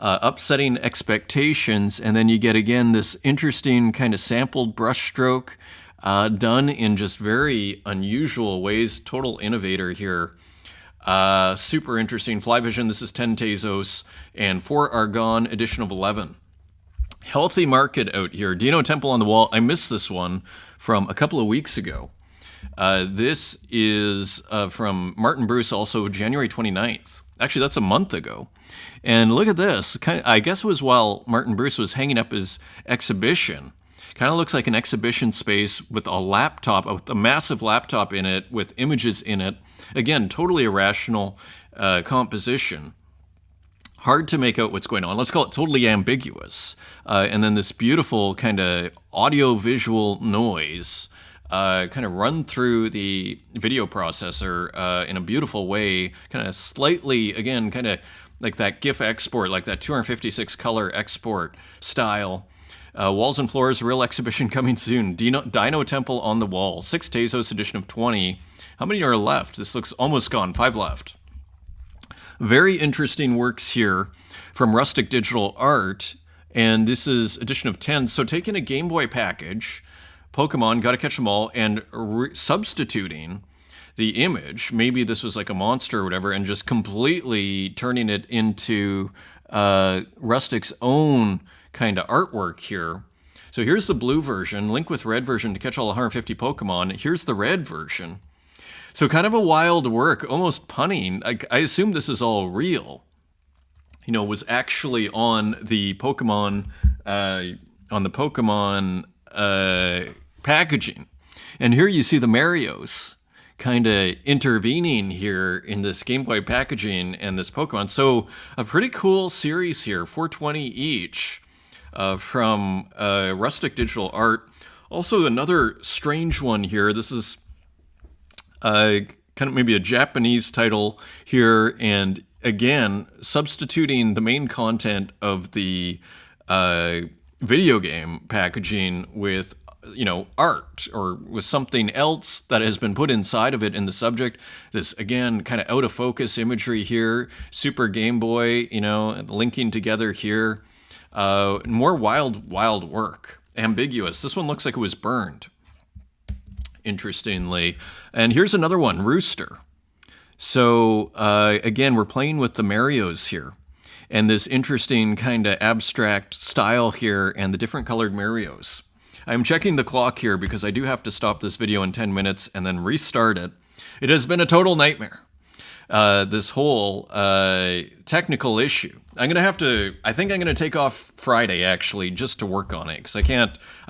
Speaker 1: Upsetting expectations, and then you get again this interesting kind of sampled brushstroke done in just very unusual ways. Total innovator here. Super interesting. Fly Vision, this is 10 Tezos, and 4 Argon, edition of 11. Healthy market out here. Dino Temple on the Wall. I missed this one from a couple of weeks ago. This is from Martin Bruce, also January 29th. Actually, that's a month ago. And look at this. I guess it was while Martin Bruce was hanging up his exhibition. Kind of looks like an exhibition space with a laptop, with a massive laptop in it, with images in it. Again, totally irrational composition. Hard to make out what's going on. Let's call it totally ambiguous. And then this beautiful kind of audio-visual noise kind of run through the video processor in a beautiful way, kind of slightly, again, kind of like that GIF export, like that 256 color export style. Walls and Floors, real exhibition coming soon. Dino Temple on the Wall, 6 Tezos, edition of 20. How many are left? This looks almost gone, 5 left. Very interesting works here from Rustic Digital Art, and this is edition of 10. So taking a Game Boy package, Pokemon, Gotta Catch 'Em All, and substituting the image, maybe this was like a monster or whatever, and just completely turning it into Rustic's own kind of artwork here. So here's the blue version, Link with red version to catch all 150 Pokemon. Here's the red version. So kind of a wild work, almost punning. I assume this is all real. Was actually on the Pokemon, packaging. And here you see the Marios kind of intervening here in this Game Boy packaging and this Pokemon. So a pretty cool series here, 420 each, from Rustic Digital Art. Also another strange one here. This is kind of maybe a Japanese title here, and again, substituting the main content of the video game packaging with art or with something else that has been put inside of it in the subject. This, again, kind of out of focus imagery here, Super Game Boy, linking together here. More wild work. Ambiguous. This one looks like it was burned, interestingly. And here's another one, Rooster. So, again, we're playing with the Marios here, and this interesting kind of abstract style here, and the different colored Marios. I'm checking the clock here because I do have to stop this video in 10 minutes and then restart it. It has been a total nightmare. This whole technical issue. I think I'm gonna take off Friday actually just to work on it, because I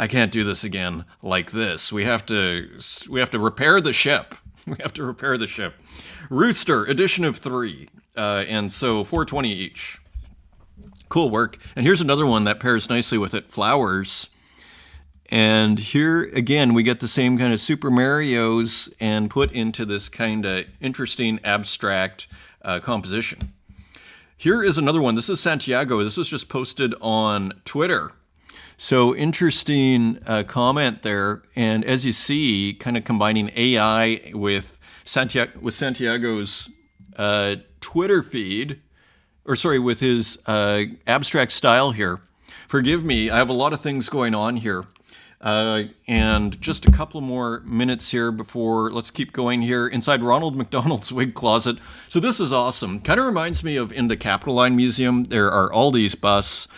Speaker 1: can't do this again like this. We have to repair the ship. We have to repair the ship. Rooster, edition of 3. And so 420 each. Cool work. And here's another one that pairs nicely with it, Flowers. And here, again, we get the same kind of Super Marios and put into this kind of interesting abstract composition. Here is another one. This is Santiago. This was just posted on Twitter. So interesting comment there. And as you see, kind of combining AI with Santiago's Twitter feed, with his abstract style here. Forgive me, I have a lot of things going on here. And just a couple more minutes here before, let's keep going here, inside Ronald McDonald's wig closet. So this is awesome. Kind of reminds me of in the Capitoline Museum, there are all these busts.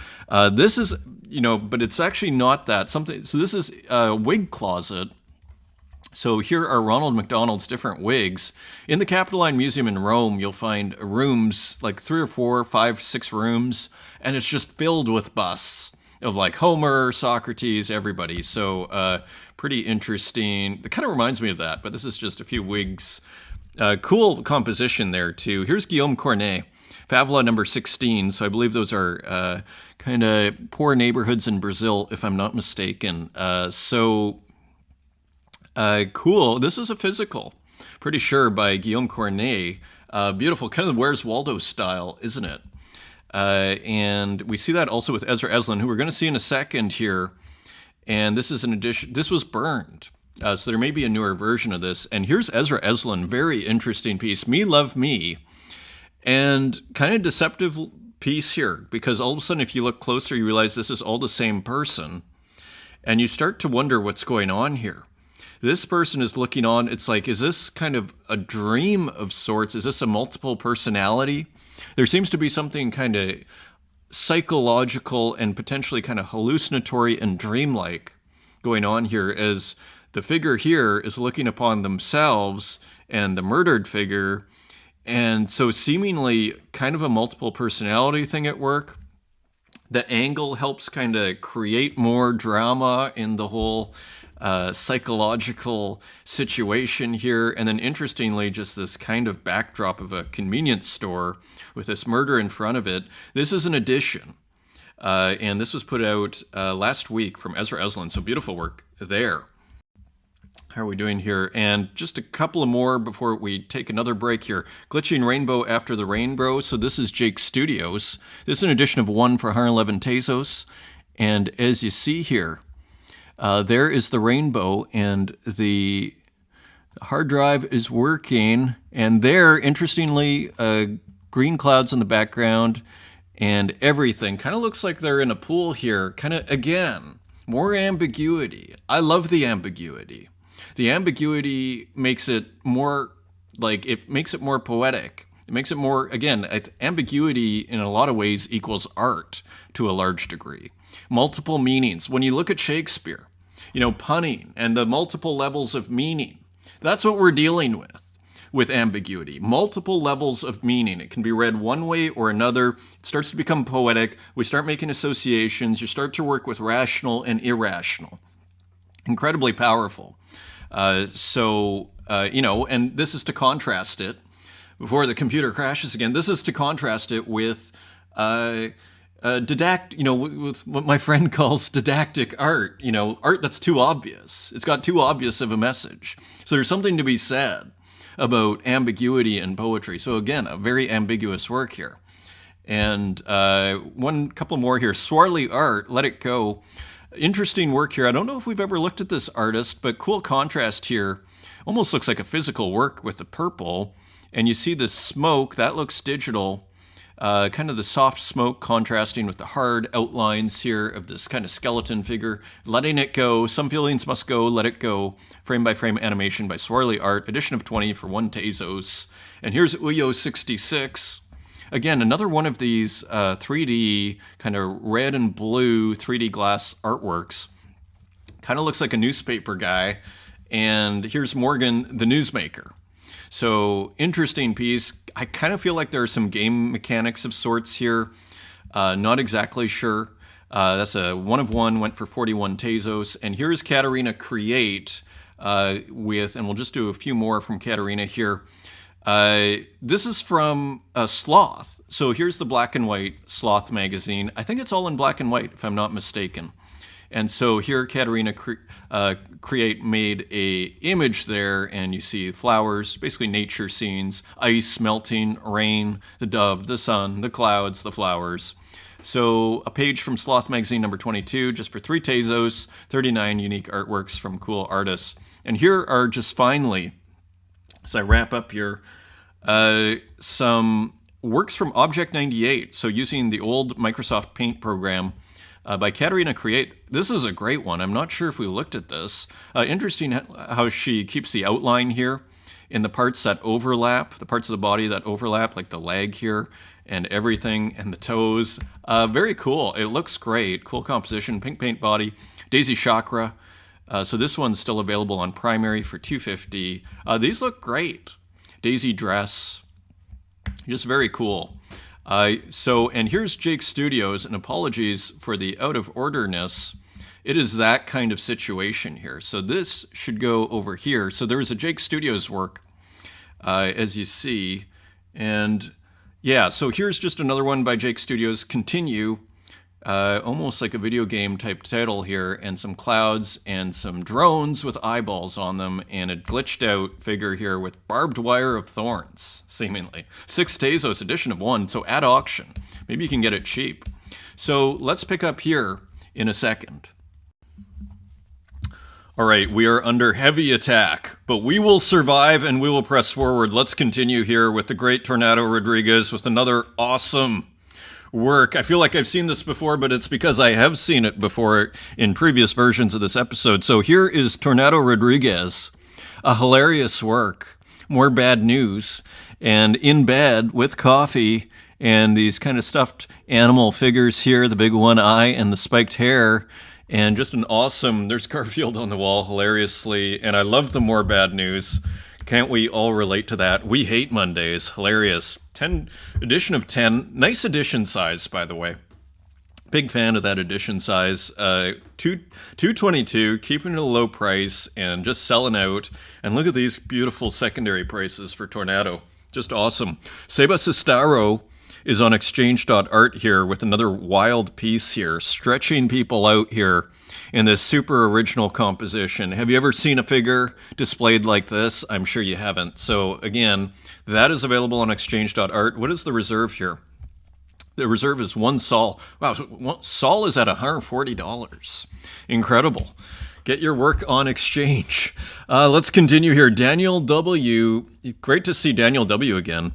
Speaker 1: This is, but it's actually not that. So this is a wig closet. So here are Ronald McDonald's different wigs. In the Capitoline Museum in Rome, you'll find rooms, like 3 or 4, 5, 6 rooms, and it's just filled with busts of like Homer, Socrates, everybody. So pretty interesting. It kind of reminds me of that, but this is just a few wigs. Cool composition there too. Here's Guillaume Cornet, Favela number 16. So I believe those are kind of poor neighborhoods in Brazil, if I'm not mistaken. Cool. This is a physical, pretty sure, by Guillaume Cornet. Beautiful, kind of the Where's Waldo style, isn't it? And we see that also with Ezra Eslin, who we're going to see in a second here. And this is an edition. This was burned. So there may be a newer version of this. And here's Ezra Eslin, very interesting piece. Me Love Me. And kind of deceptive piece here, because all of a sudden, if you look closer, you realize this is all the same person. And you start to wonder what's going on here. This person is looking on. It's like, is this kind of a dream of sorts? Is this a multiple personality? There seems to be something kind of psychological and potentially kind of hallucinatory and dreamlike going on here, as the figure here is looking upon themselves and the murdered figure. And so seemingly kind of a multiple personality thing at work. The angle helps kind of create more drama in the whole psychological situation here. And then interestingly, just this kind of backdrop of a convenience store with this murder in front of it. This is an edition. And this was put out last week from Ezra Eslin. So beautiful work there. How are we doing here? And just a couple of more before we take another break here. Glitching Rainbow After the Rainbow. So this is Jake Studios. This is an edition of 1 for 111 Tezos. And as you see here, there is the rainbow, and the hard drive is working. And there, interestingly, green clouds in the background and everything. Kind of looks like they're in a pool here. Kind of, again, more ambiguity. I love the ambiguity. The ambiguity makes it more, it makes it more poetic. It makes it more, again, ambiguity in a lot of ways equals art to a large degree. Multiple meanings. When you look at Shakespeare, punning and the multiple levels of meaning, that's what we're dealing with ambiguity. Multiple levels of meaning. It can be read one way or another. It starts to become poetic. We start making associations. You start to work with rational and irrational. Incredibly powerful. And this is to contrast it, before the computer crashes again, this is to contrast it with with what my friend calls didactic art, art that's too obvious. It's got too obvious of a message. So there's something to be said about ambiguity in poetry. So again, a very ambiguous work here. And couple more here. Swirly Art, Let It Go. Interesting work here. I don't know if we've ever looked at this artist, but cool contrast here. Almost looks like a physical work with the purple. And you see the smoke, that looks digital. Kind of the soft smoke contrasting with the hard outlines here of this kind of skeleton figure. Letting It Go. Some Feelings Must Go, Let It Go. Frame by frame animation by Swirly Art. Edition of 20 for 1 Tezos. And here's Uyo 66. Again, another one of these 3D, kind of red and blue 3D glass artworks. Kind of looks like a newspaper guy. And here's Morgan, the newsmaker. So, interesting piece. I kind of feel like there are some game mechanics of sorts here. Not exactly sure. That's a 1 of 1, went for 41 Tezos. And here's Katarina Create. and we'll just do a few more from Katerina here. This is from Sloth. So here's the black and white Sloth magazine. I think it's all in black and white, if I'm not mistaken. And so here Katerina made a image there, and you see flowers, basically nature scenes, ice melting, rain, the dove, the sun, the clouds, the flowers. So a page from Sloth magazine number 22, just for 3 Tezos, 39 unique artworks from cool artists. And here are just finally, as I wrap up here, some works from Object 98. So using the old Microsoft Paint program, by Katerina Create. This is a great one. I'm not sure if we looked at this. Interesting how she keeps the outline here in the parts that overlap, the parts of the body that overlap, like the leg here and everything, and the toes. Very cool. It looks great. Cool composition, pink paint body, daisy chakra. So this one's still available on primary for $250. These look great. Daisy dress, just very cool. And here's Jake Studios, and apologies for the out of orderness. It is that kind of situation here. So this should go over here. So there is a Jake Studios work, as you see. And yeah, so here's just another one by Jake Studios, Continue. Almost like a video game type title here, and some clouds and some drones with eyeballs on them, and a glitched out figure here with barbed wire of thorns, seemingly. 6 Tezos, edition of 1, so at auction. Maybe you can get it cheap. So let's pick up here in a second. All right, we are under heavy attack, but we will survive and we will press forward. Let's continue here with the great Tornado Rodriguez with another awesome work. I feel like I've seen this before, but it's because I have seen it before in previous versions of this episode. So here is Tornado Rodriguez, a hilarious work, more bad news, and in bed with coffee and these kind of stuffed animal figures here, the big one eye and the spiked hair, and just an awesome, there's Garfield on the wall hilariously, and I love the more bad news. Can't we all relate to that? We hate Mondays. Hilarious. Edition of 10. Nice edition size, by the way. Big fan of that edition size. $222, keeping it a low price and just selling out. And look at these beautiful secondary prices for Tornado. Just awesome. Seba Sestaro is on exchange.art here with another wild piece here, stretching people out here in this super original composition. Have you ever seen a figure displayed like this? I'm sure you haven't. So again, that is available on exchange.art. What is the reserve here? The reserve is 1 sol. Wow, so sol is at $140. Incredible. Get your work on exchange. Let's continue here. Daniel W. Great to see Daniel W. again.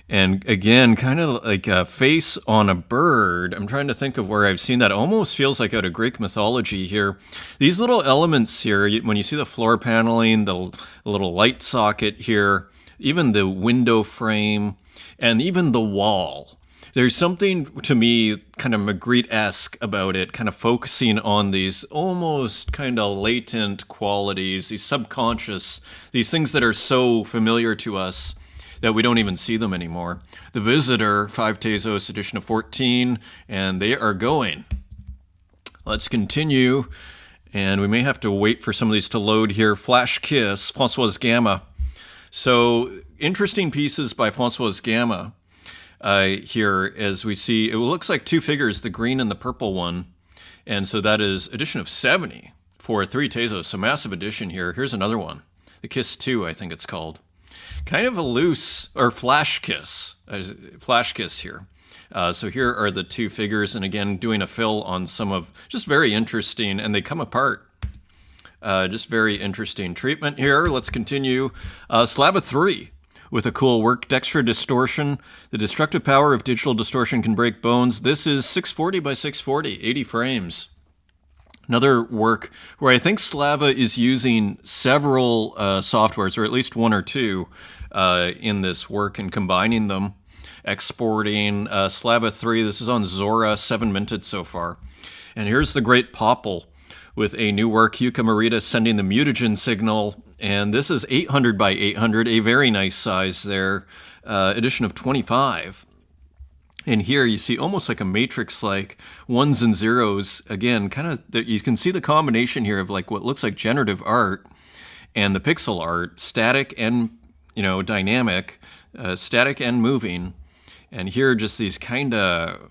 Speaker 1: And again, kind of like a face on a bird. I'm trying to think of where I've seen that. Almost feels like out of Greek mythology here. These little elements here, when you see the floor paneling, the little light socket here, even the window frame, and even the wall. There's something, to me, kind of Magritte-esque about it, kind of focusing on these almost kind of latent qualities, these subconscious, these things that are so familiar to us that we don't even see them anymore. The Visitor, 5 Tezos, edition of 14, and they are going. Let's continue, and we may have to wait for some of these to load here. Flash Kiss, Françoise Gamma. So, interesting pieces by Françoise Gamma here, as we see. It looks like 2 figures, the green and the purple one, and so that is edition of 70 for 3 Tezos, a massive edition here. Here's another one, the Kiss 2, I think it's called. Kind of a loose, or flash kiss here. So here are the 2 figures, and again, doing a fill on some of, just very interesting, and they come apart. Just very interesting treatment here. Let's continue. Slava 3 with a cool work. Dextra Distortion. The destructive power of digital distortion can break bones. This is 640 by 640, 80 frames. Another work where I think Slava is using several softwares, or at least 1 or 2, in this work and combining them, exporting. Slava 3, this is on Zora, 7 minted so far. And here's the Great Popple with a new work, Yuka Marita sending the mutagen signal. And this is 800 by 800, a very nice size there, edition of 25. And here you see almost like a matrix-like 1s and 0s. Again, kind of, you can see the combination here of like what looks like generative art and the pixel art, static and, dynamic, static and moving. And here, just these kind of,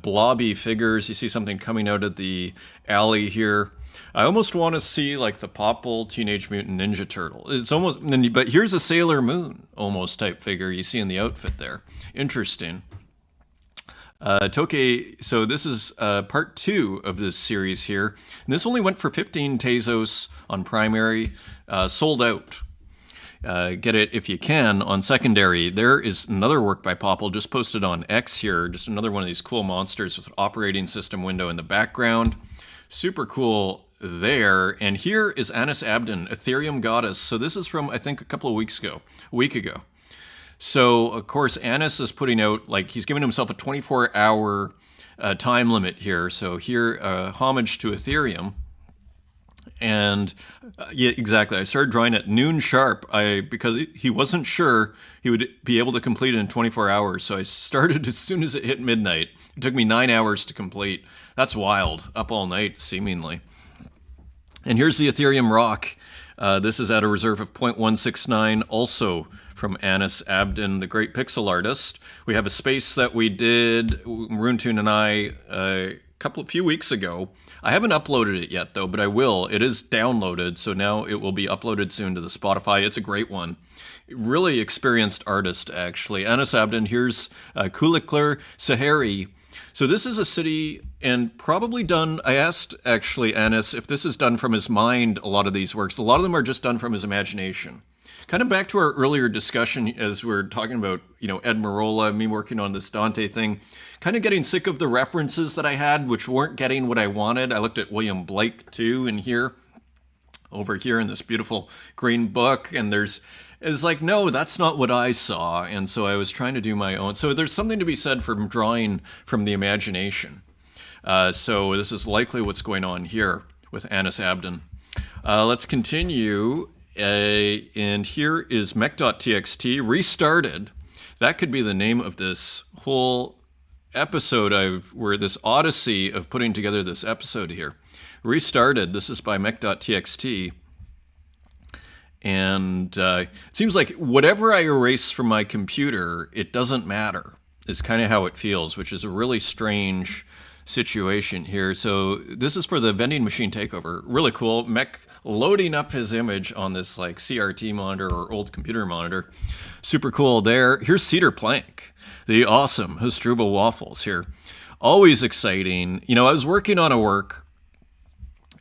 Speaker 1: blobby figures. You see something coming out of the alley here. I almost want to see like the Popple Teenage Mutant Ninja Turtle. It's almost, but here's a Sailor Moon almost type figure you see in the outfit there. Interesting. Toke, so this is part 2 of this series here. And this only went for 15 Tezos on primary, sold out. Get it if you can on secondary. There is another work by Popple just posted on X here. Just another one of these cool monsters with an operating system window in the background. Super cool there. And here is Anis Abdin, Ethereum Goddess. So this is from, I think, a week ago. So, of course, Anis is putting out, like, he's giving himself a 24-hour time limit here. So here, homage to Ethereum. And yeah, exactly. I started drawing at noon sharp because he wasn't sure he would be able to complete it in 24 hours. So I started as soon as it hit midnight. It took me 9 hours to complete. That's wild. Up all night, seemingly. And here's the Ethereum Rock. This is at a reserve of 0.169, also from Anis Abdin, the great pixel artist. We have a space that we did, Maroon and I, a few weeks ago. I haven't uploaded it yet, though, but I will. It is downloaded, so now it will be uploaded soon to the Spotify. It's a great one. Really experienced artist, actually. Anis Abdin, here's Kulikler Sahari. So this is a city, and probably done, I asked, actually, Anis, if this is done from his mind, a lot of these works. A lot of them are just done from his imagination. Kind of back to our earlier discussion as we're talking about, Ed Marola, me working on this Dante thing, kind of getting sick of the references that I had, which weren't getting what I wanted. I looked at William Blake, too, over here in this beautiful green book, and it's like, no, that's not what I saw. And so I was trying to do my own. So there's something to be said for drawing from the imagination. So this is likely what's going on here with Anis Abdin. Let's continue. And here is mech.txt restarted. That could be the name of this whole episode this odyssey of putting together this episode here. Restarted. This is by mech.txt. And it seems like whatever I erase from my computer, it doesn't matter, is kind of how it feels, which is a really strange situation here. So this is for the vending machine takeover. Really cool. Mech loading up his image on this like CRT monitor or old computer monitor. Super cool there. Here's Cedar Plank, the awesome Hasdrubal waffles here. Always exciting. I was working on a work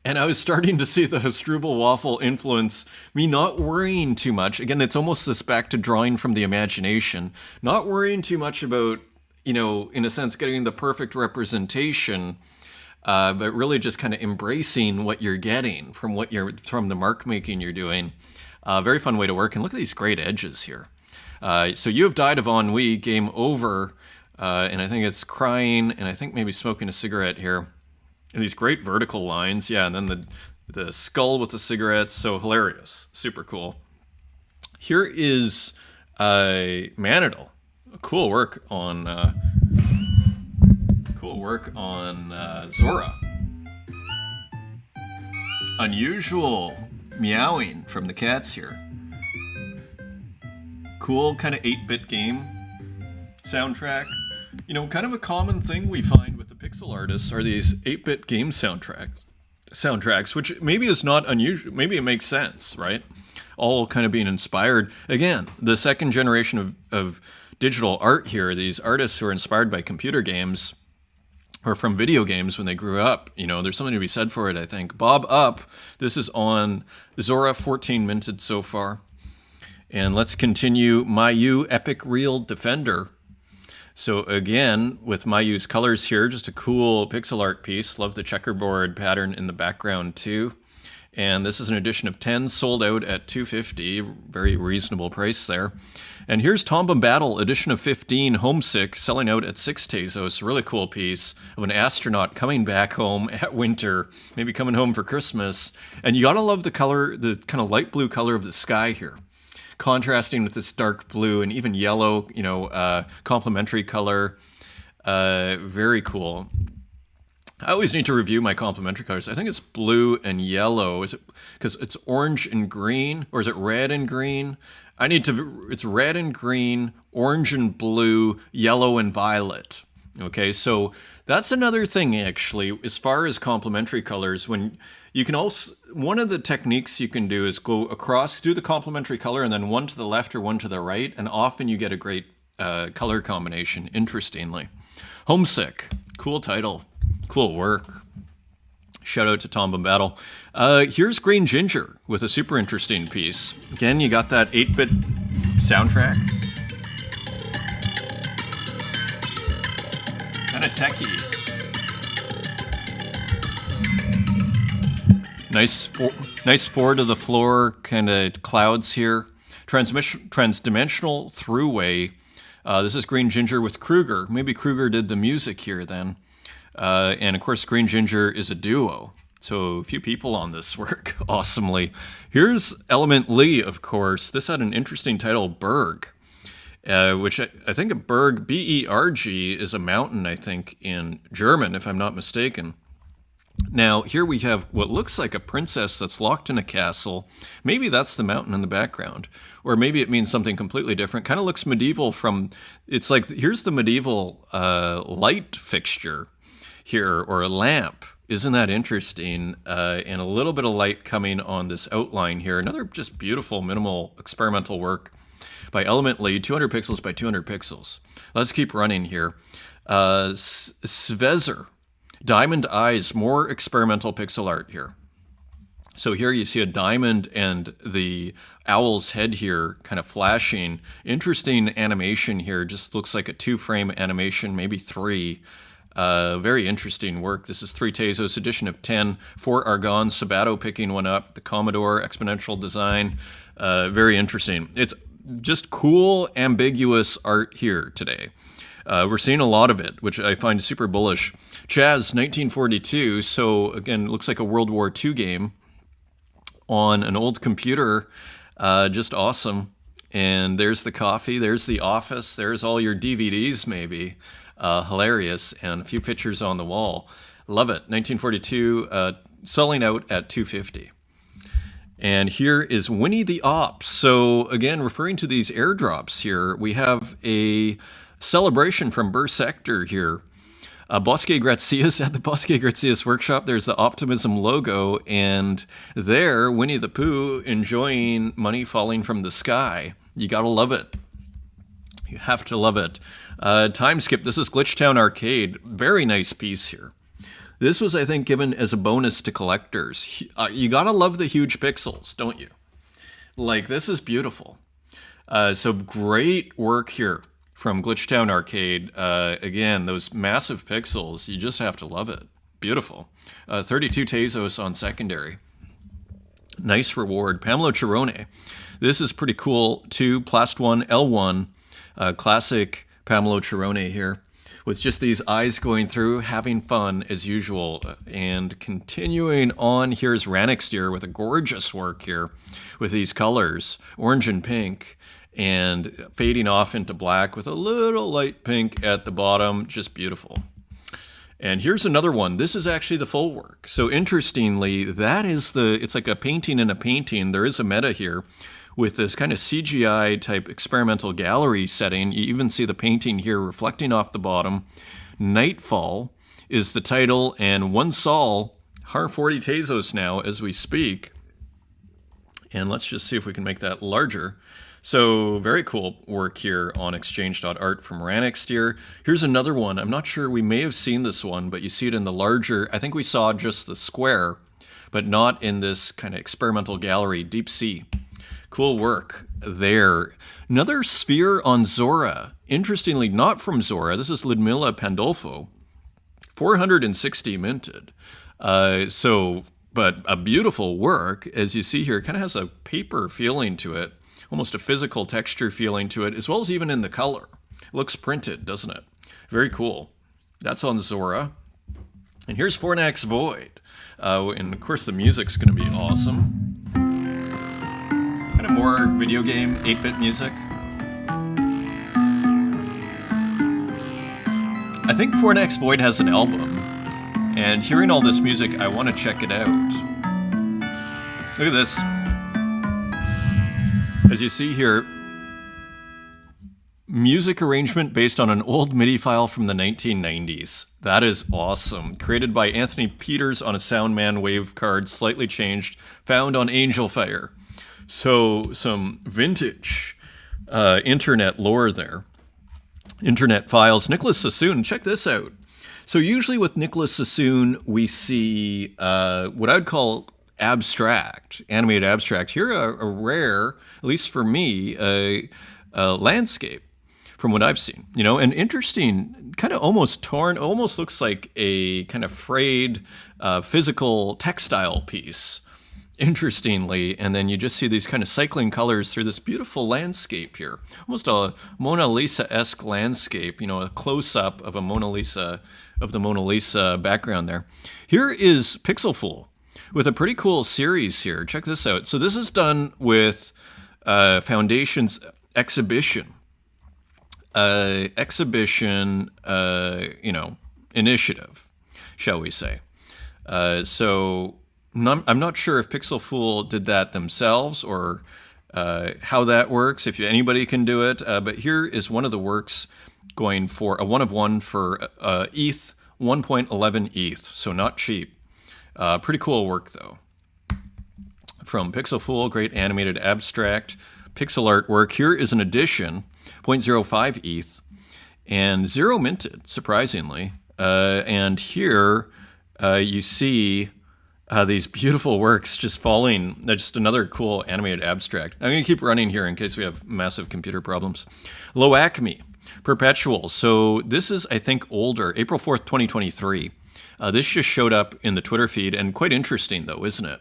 Speaker 1: and I was starting to see the Hasdrubal waffle influence me not worrying too much. Again, it's almost this back to drawing from the imagination, not worrying too much about, in a sense, getting the perfect representation, but really just kind of embracing what you're getting from the mark making you're doing. Very fun way to work. And look at these great edges here. So You Have Died of Ennui, game over. And I think it's crying and I think maybe smoking a cigarette here. And these great vertical lines. Yeah. And then the skull with the cigarettes. So hilarious. Super cool. Here is Manadal. Cool work on Zora. Unusual meowing from the cats here. Cool kind of 8-bit game soundtrack. Kind of a common thing we find with the pixel artists are these 8-bit game soundtracks, which maybe is not unusual. Maybe it makes sense, right? All kind of being inspired. Again, the second generation of digital art here, these artists who are inspired by computer games or from video games when they grew up, there's something to be said for it, I think. Bob Up, this is on Zora 14 minted so far. And let's continue Mayu Epic Real Defender. So again, with Mayu's colors here, just a cool pixel art piece. Love the checkerboard pattern in the background too. And this is an edition of 10, sold out at $250, very reasonable price there. And here's Tomba Battle, edition of 15, Homesick, selling out at 6 Tezos. Really cool piece of an astronaut coming back home at winter, maybe coming home for Christmas. And you gotta love the color, the kind of light blue color of the sky here, contrasting with this dark blue and even yellow, complementary color. Very cool. I always need to review my complementary colors. I think it's blue and yellow. Is it because it's orange and green, or is it red and green? I need to. It's red and green, orange and blue, yellow and violet. Okay, so that's another thing actually. As far as complementary colors, when you can also one of the techniques you can do is go across, do the complementary color, and then one to the left or one to the right, and often you get a great color combination. Interestingly, Homesick, cool title. Cool work. Shout out to Tom Bombattle. Here's Green Ginger with a super interesting piece. Again, you got that 8-bit soundtrack. Kind of techie. Nice four to the floor kind of clouds here. Transdimensional throughway. This is Green Ginger with Kruger. Maybe Kruger did the music here then. And of course, Green Ginger is a duo. So a few people on this work awesomely. Here's Element Lee, of course. This had an interesting title, Berg, which I think a Berg, B-E-R-G, is a mountain, I think, in German, if I'm not mistaken. Now, here we have what looks like a princess that's locked in a castle. Maybe that's the mountain in the background. Or maybe it means something completely different. Kind of looks medieval from... It's like, here's the medieval light fixture here, or a lamp. Isn't that interesting? And a little bit of light coming on this outline here. Another just beautiful, minimal experimental work by Element Lee, 200 pixels by 200 pixels. Let's keep running here. Svezzer, Diamond Eyes, more experimental pixel art here. So here you see a diamond and the owl's head here kind of flashing. Interesting animation here, just looks like a 2-frame animation, maybe 3. Very interesting work. This is 3 Tezos, edition of 10, 4 Argon, Sabato picking one up, the Commodore, exponential design. Very interesting. It's just cool, ambiguous art here today. We're seeing a lot of it, which I find super bullish. Chaz, 1942, so again, looks like a World War II game on an old computer. Just awesome. And there's the coffee, there's the office, there's all your DVDs maybe. Hilarious, and a few pictures on the wall. Love it. 1942, selling out at $250. And here is Winnie the Ops. So again, referring to these airdrops here, we have a celebration from Burr Sector here. Bosque Gracias at the Bosque Gracias workshop. There's the Optimism logo, and there, Winnie the Pooh enjoying money falling from the sky. You gotta love it. You have to love it. Time skip. This is Glitchtown Arcade. Very nice piece here. This was, I think, given as a bonus to collectors. You gotta love the huge pixels, don't you? Like, this is beautiful. So great work here from Glitchtown Arcade. Again, those massive pixels, you just have to love it. Beautiful. 32 Tezos on secondary. Nice reward. Pamela Chirone. This is pretty cool too. Plast 1, L1. Classic Pamela Chirone here, with just these eyes going through, having fun as usual. And continuing on, here's Ranixtier with a gorgeous work here with these colors, orange and pink, and fading off into black with a little light pink at the bottom. Just beautiful. And here's another one. This is actually the full work. So interestingly, that is it's like a painting in a painting. There is a meta here with this kind of CGI type experimental gallery setting. You even see the painting here reflecting off the bottom. Nightfall is the title, and one sol, 140 Tezos now as we speak. And let's just see if we can make that larger. So very cool work here on exchange.art from Ranixtier. Here's another one. I'm not sure, we may have seen this one, but you see it in the larger, I think we saw just the square, but not in this kind of experimental gallery, Deep Sea. Cool work there. Another sphere on Zora. Interestingly, not from Zora. This is Ludmila Pandolfo. 460 minted. But a beautiful work, as you see here. It kind of has a paper feeling to it. Almost a physical texture feeling to it, as well as even in the color. It looks printed, doesn't it? Very cool. That's on Zora. And here's Fornax Void. And of course the music's going to be awesome. Kind of more video game, 8-bit music. I think Fornax Void has an album, And hearing all this music, I want to check it out. Look at this. As you see here, music arrangement based on an old MIDI file from the 1990s. That is awesome. Created by Anthony Peters on a Soundman wave card, slightly changed, found on Angel Fire. So some vintage internet lore there. Internet files. Nicholas Sassoon, check this out. So usually with Nicholas Sassoon, we see what I would call abstract, animated abstract. Here a rare, at least for me, a landscape from what I've seen. You know, an interesting, kind of almost torn, almost looks like a kind of frayed physical textile piece. Interestingly, and then you just see these kind of cycling colors through this beautiful landscape here. Almost a Mona Lisa-esque landscape, you know, a close-up of a Mona Lisa, of the Mona Lisa background there. Here is Pixel Fool with a pretty cool series here. Check this out. So this is done with Foundation's Exhibition. Initiative, shall we say. I'm not sure if Pixel Fool did that themselves or how that works, if anybody can do it. But here is one of the works going for a 1 of 1 for ETH, 1.11 ETH, so not cheap. Pretty cool work, though. From Pixel Fool, great animated abstract pixel art work. Here is an edition, 0.05 ETH, and 0 minted, surprisingly. And here you see these beautiful works just falling. Just another cool animated abstract. I'm going to keep running here in case we have massive computer problems. Low Acme, Perpetual. So this is, I think, older, April 4th, 2023. This just showed up in the Twitter feed, and quite interesting, though, isn't it?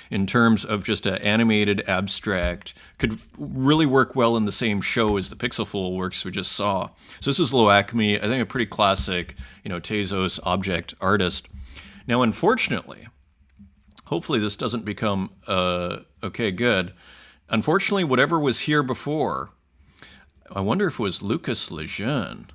Speaker 1: In terms of just an animated abstract, could really work well in the same show as the Pixel Fool works we just saw. So this is Low Acme, I think a pretty classic, you know, Tezos object artist. Now, unfortunately, hopefully this doesn't become, okay, good. Unfortunately, whatever was here before, I wonder if it was Lucas Lejeune.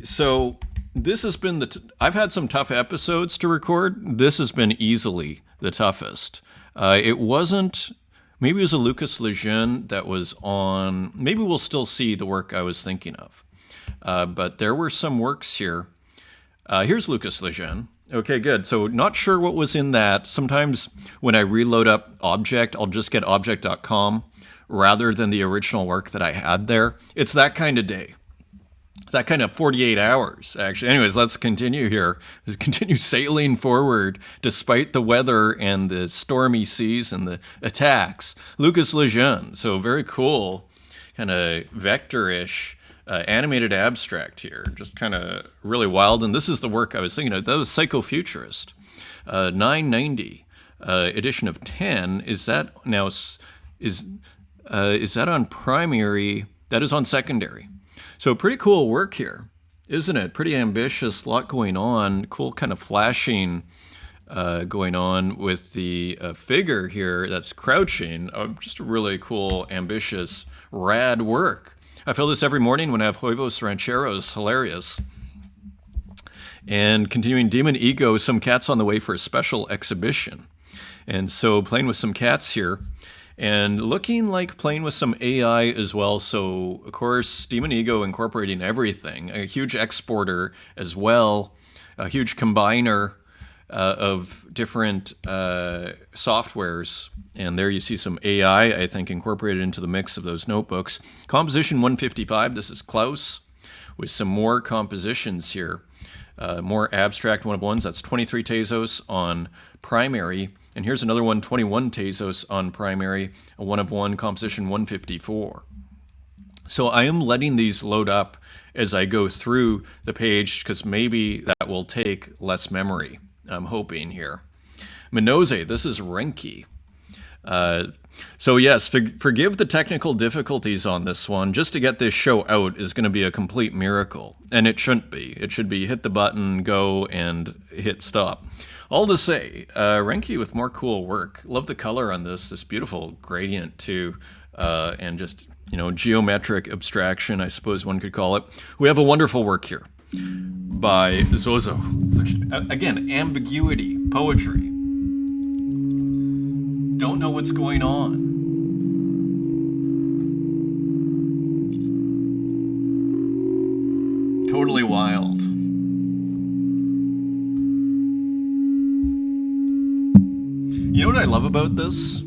Speaker 1: So this has been I've had some tough episodes to record. This has been easily the toughest. It wasn't, maybe it was a Lucas Lejeune that was on, maybe we'll still see the work I was thinking of. But there were some works here. Here's Lucas Lejeune. Okay, good. So not sure what was in that. Sometimes when I reload up Object, I'll just get object.com rather than the original work that I had there. It's that kind of day. That kind of 48 hours, actually. Anyways, let's continue here. Let's continue sailing forward despite the weather and the stormy seas and the attacks. Lucas Lejeune, so very cool, kind of vector-ish animated abstract here. Just kind of really wild. And this is the work I was thinking of. That was Psychofuturist. 990, edition of 10. Is that now, is that on primary? That is on secondary. So pretty cool work here, isn't it? Pretty ambitious, lot going on, cool kind of flashing going on with the figure here that's crouching. Just a really cool, ambitious, rad work. I feel this every morning when I have Huevos Rancheros, hilarious. And continuing Demon Ego, some cats on the way for a special exhibition. And so playing with some cats here. And looking like playing with some AI as well. So, of course, Demon Ego incorporating everything. A huge exporter as well. A huge combiner of different softwares. And there you see some AI, I think, incorporated into the mix of those notebooks. Composition 155, this is Klaus, with some more compositions here. More abstract 1 of 1s. That's 23 Tezos on primary. And here's another one, 21 Tezos on primary, a 1 of 1, composition 154. So I am letting these load up as I go through the page because maybe that will take less memory, I'm hoping here. Minose, this is Renki. So yes, forgive the technical difficulties on this one. Just to get this show out is going to be a complete miracle. And it shouldn't be. It should be hit the button, go, and hit stop. All to say, Renki with more cool work. Love the color on this beautiful gradient too, and just, you know, geometric abstraction, I suppose one could call it. We have a wonderful work here by Zozo. Look at Again, ambiguity, poetry. Don't know what's going on. Totally wild. You know what I love about this?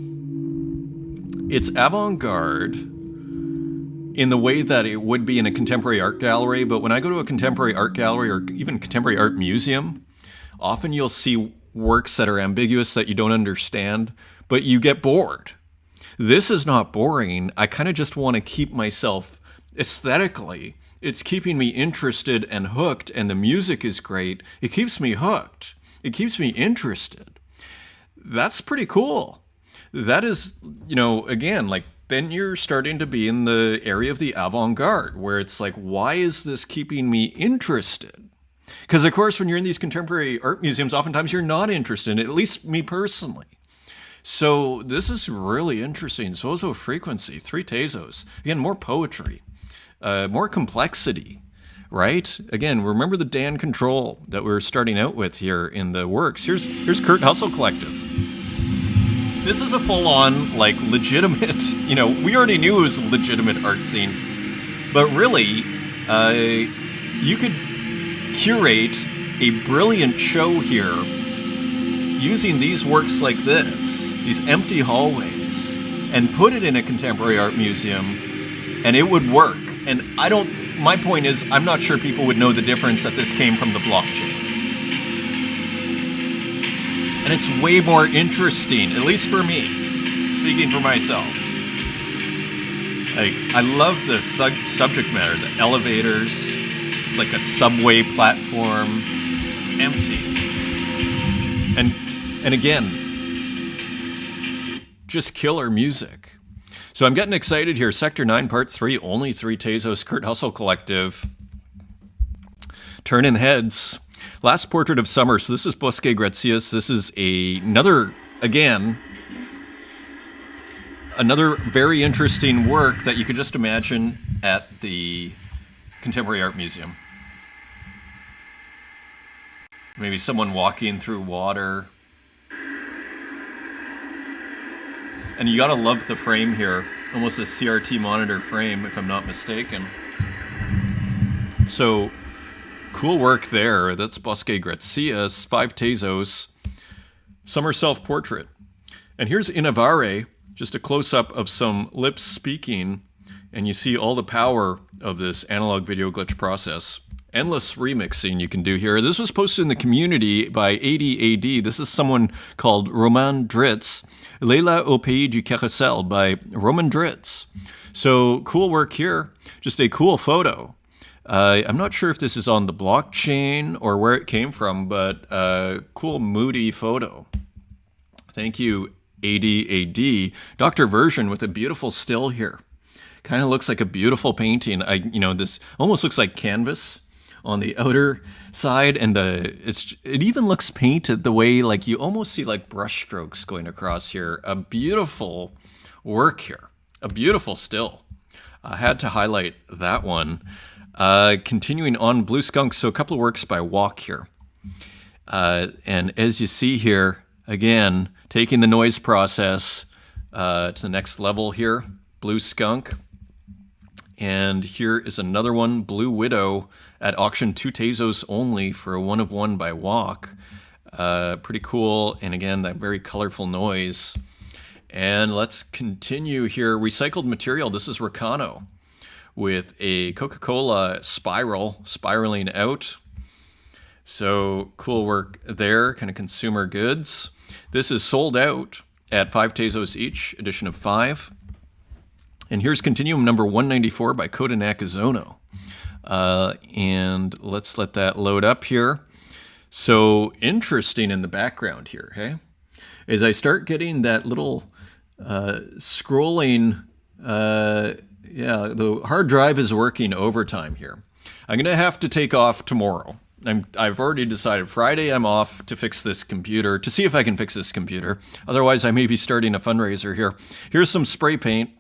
Speaker 1: It's avant-garde in the way that it would be in a contemporary art gallery, but when I go to a contemporary art gallery or even contemporary art museum, often you'll see works that are ambiguous that you don't understand, but you get bored. This is not boring. I kind of just want to keep myself aesthetically. It's keeping me interested and hooked, and the music is great. It keeps me hooked. It keeps me interested. That's pretty cool. That is, again, like, then you're starting to be in the area of the avant-garde, where it's like, why is this keeping me interested? Because, of course, when you're in these contemporary art museums, oftentimes you're not interested, at least me personally. So this is really interesting. Zozo frequency, 3 Tezos. Again, more poetry, more complexity, right? Again, remember the Dan control that we're starting out with here in the works. Here's Kurt Hustle Collective. This is a full-on, like, legitimate, we already knew it was a legitimate art scene, but really, you could curate a brilliant show here using these works like this, these empty hallways, and put it in a contemporary art museum, and it would work. And my point is, I'm not sure people would know the difference that this came from the blockchain. And it's way more interesting, at least for me, speaking for myself. Like, I love the subject matter, the elevators. It's like a subway platform, empty. And again, just killer music. So I'm getting excited here. Sector 9, Part 3, only 3 Tezos, Kurt Hustle Collective. Turning heads. Last Portrait of Summer. So this is Bosque Gracias. This is another very interesting work that you could just imagine at the Contemporary Art Museum. Maybe someone walking through water. And you gotta love the frame here. Almost a CRT monitor frame, if I'm not mistaken. So, cool work there. That's Bosque Gracias, 5 Tezos, Summer Self-Portrait. And here's Inavare, just a close-up of some lips speaking, and you see all the power of this analog video glitch process. Endless remixing you can do here. This was posted in the community by ADAD. This is someone called Roman Dritz. Leila au Pays du Carousel by Roman Dritz. So cool work here. Just a cool photo. I'm not sure if this is on the blockchain or where it came from, but cool moody photo. Thank you, ADAD. Dr. Version with a beautiful still here. Kind of looks like a beautiful painting. This almost looks like canvas on the outer side, and it even looks painted the way, like, you almost see like brush strokes going across here. A beautiful work here, a beautiful still. I had to highlight that one. Continuing on, Blue Skunk, so a couple of works by Walk here. And as you see here, again, taking the noise process to the next level here, Blue Skunk. And here is another one, Blue Widow, at auction, 2 Tezos only for a 1 of 1 by Walk. Pretty cool, and again, that very colorful noise. And let's continue here. Recycled material, this is Ricano with a Coca-Cola spiraling out. So cool work there, kind of consumer goods. This is sold out at 5 Tezos each, edition of 5. And here's Continuum number 194 by Koda Nakazono. And let's let that load up here. So interesting in the background here, hey? As I start getting that little scrolling, the hard drive is working overtime here. I'm going to have to take off tomorrow. I've already decided Friday I'm off to fix this computer, to see if I can fix this computer. Otherwise, I may be starting a fundraiser here. Here's some spray paint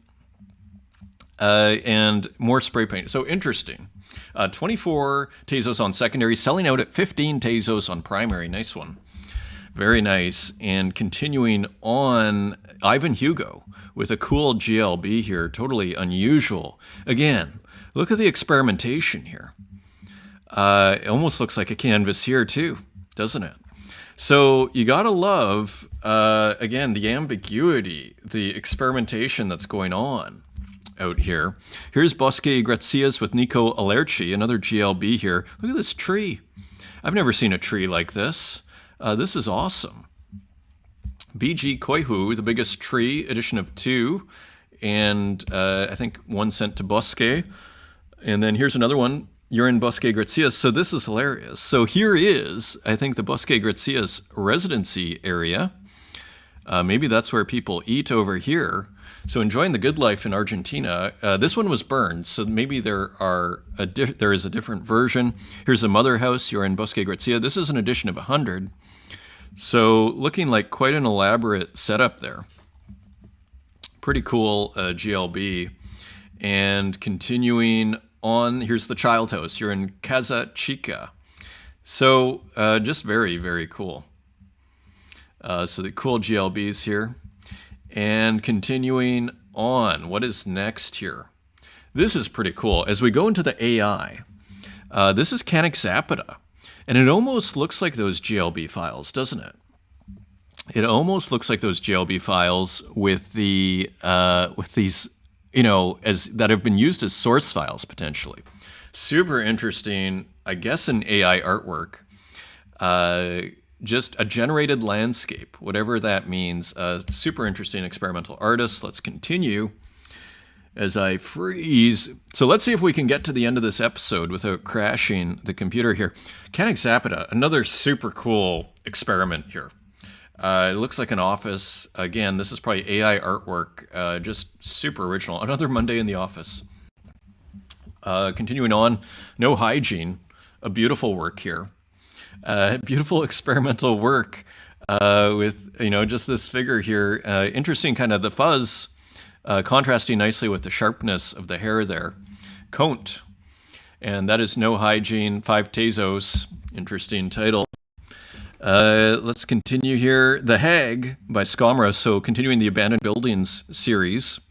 Speaker 1: and more spray paint. So interesting. 24 Tezos on secondary, selling out at 15 Tezos on primary. Nice one. Very nice. And continuing on, Ivan Hugo with a cool GLB here. Totally unusual. Again, look at the experimentation here. It almost looks like a canvas here too, doesn't it? So you gotta love, again, the ambiguity, the experimentation that's going on out here. Here's Bosque Grazias with Nico Alerci, another GLB here. Look at this tree. I've never seen a tree like this. This is awesome. BG Koihu, the biggest tree, edition of 2, and I think 1 sent to Bosque. And then here's another one. You're in Bosque Grazias, so this is hilarious. So here is, I think, the Bosque Grazias residency area. Maybe that's where people eat over here. So enjoying the good life in Argentina. This one was burned, so maybe there is a different version. Here's the mother house. You're in Bosque Grazias. This is an edition of 100. So looking like quite an elaborate setup there. Pretty cool GLB. And continuing on, here's the child house. You're in Casa Chica. So just very, very cool. So the cool GLBs here. And continuing on, what is next here? This is pretty cool. As we go into the AI, this is Canik Zapata. And it almost looks like those GLB files, doesn't it? It almost looks like those GLB files with the with these, as that have been used as source files potentially. Super interesting, I guess, an AI artwork. Just a generated landscape, whatever that means. Super interesting experimental artist. Let's continue as I freeze. So let's see if we can get to the end of this episode without crashing the computer here. Canik Zapata, another super cool experiment here. It looks like an office. Again, this is probably AI artwork, just super original. Another Monday in the office. Continuing on, No Hygiene, a beautiful work here. Beautiful experimental work with, just this figure here. Interesting kind of the fuzz, contrasting nicely with the sharpness of the hair there. Conte, and that is No Hygiene, 5 Tezos. Interesting title. Let's continue here. The Hag by Scomra, so continuing the Abandoned Buildings series.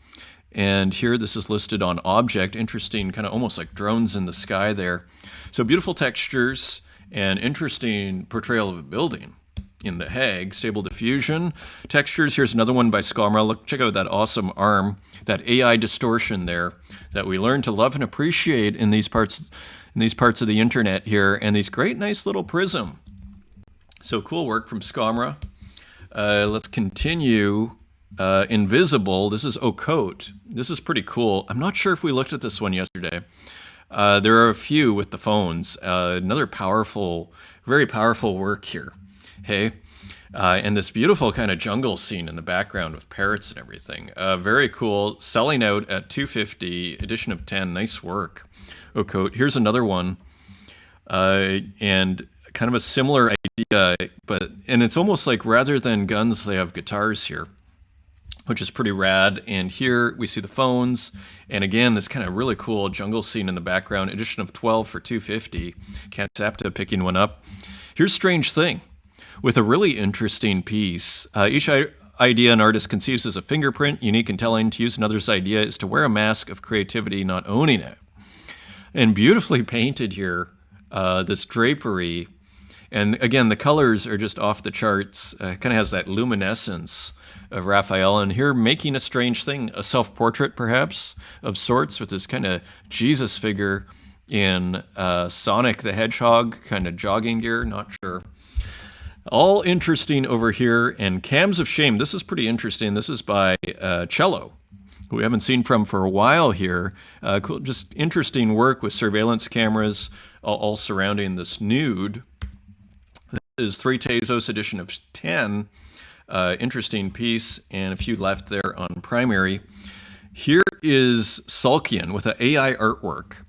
Speaker 1: And here this is listed on Object. Interesting, kind of almost like drones in the sky there. So beautiful textures and interesting portrayal of a building in The Hag. Stable diffusion. Textures, here's another one by Scomra. Look, check out that awesome arm, that AI distortion there that we learn to love and appreciate in these parts of the internet here, and these great nice little prism. So cool work from Scomra. Let's continue. Invisible, this is Ocote. This is pretty cool. I'm not sure if we looked at this one yesterday. There are a few with the phones. Another powerful, very powerful work here. Hey, and this beautiful kind of jungle scene in the background with parrots and everything. Very cool. Selling out at $250, edition of 10. Nice work, Ocote. Here's another one, and kind of a similar idea, and it's almost like rather than guns, they have guitars here, which is pretty rad. And here we see the phones, and again, this kind of really cool jungle scene in the background. Edition of 12 for $250. Canik Zapata picking one up. Here's Strange Thing with a really interesting piece. Each idea an artist conceives as a fingerprint, unique and telling. To use another's idea is to wear a mask of creativity, not owning it. And beautifully painted here, this drapery. And again, the colors are just off the charts. Kind of has that luminescence of Raphael. And here, making a strange thing, a self-portrait perhaps of sorts, with this kind of Jesus figure in Sonic the Hedgehog kind of jogging gear, not sure. All interesting over here. And Cams of Shame, this is pretty interesting. This is by Cello, who we haven't seen from for a while here. Cool, just interesting work with surveillance cameras all surrounding this nude. This is 3 Tezos, edition of 10. Interesting piece, and a few left there on primary. Here is Sulkian with an AI artwork.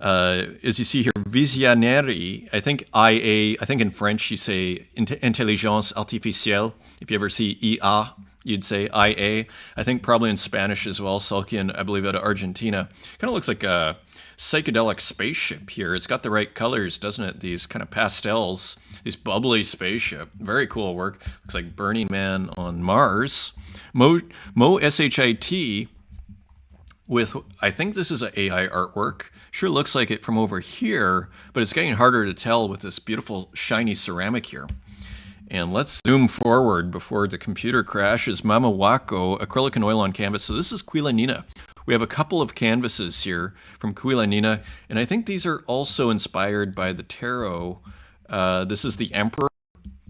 Speaker 1: As you see here, Visionary, I think IA, I think in French you say Intelligence Artificielle. If you ever see IA, you'd say IA. I think probably in Spanish as well. Salkian, I believe, out of Argentina. Kind of looks like a psychedelic spaceship here. It's got the right colors, doesn't it? These kind of pastels, these bubbly spaceship. Very cool work. Looks like Burning Man on Mars. Mo SHIT with, I think this is an AI artwork. Sure looks like it from over here, but it's getting harder to tell with this beautiful shiny ceramic here. And let's zoom forward before the computer crashes. Mama Wako, acrylic and oil on canvas. So this is Quilanina. We have a couple of canvases here from Quilanina, and I think these are also inspired by the tarot. This is the Emperor,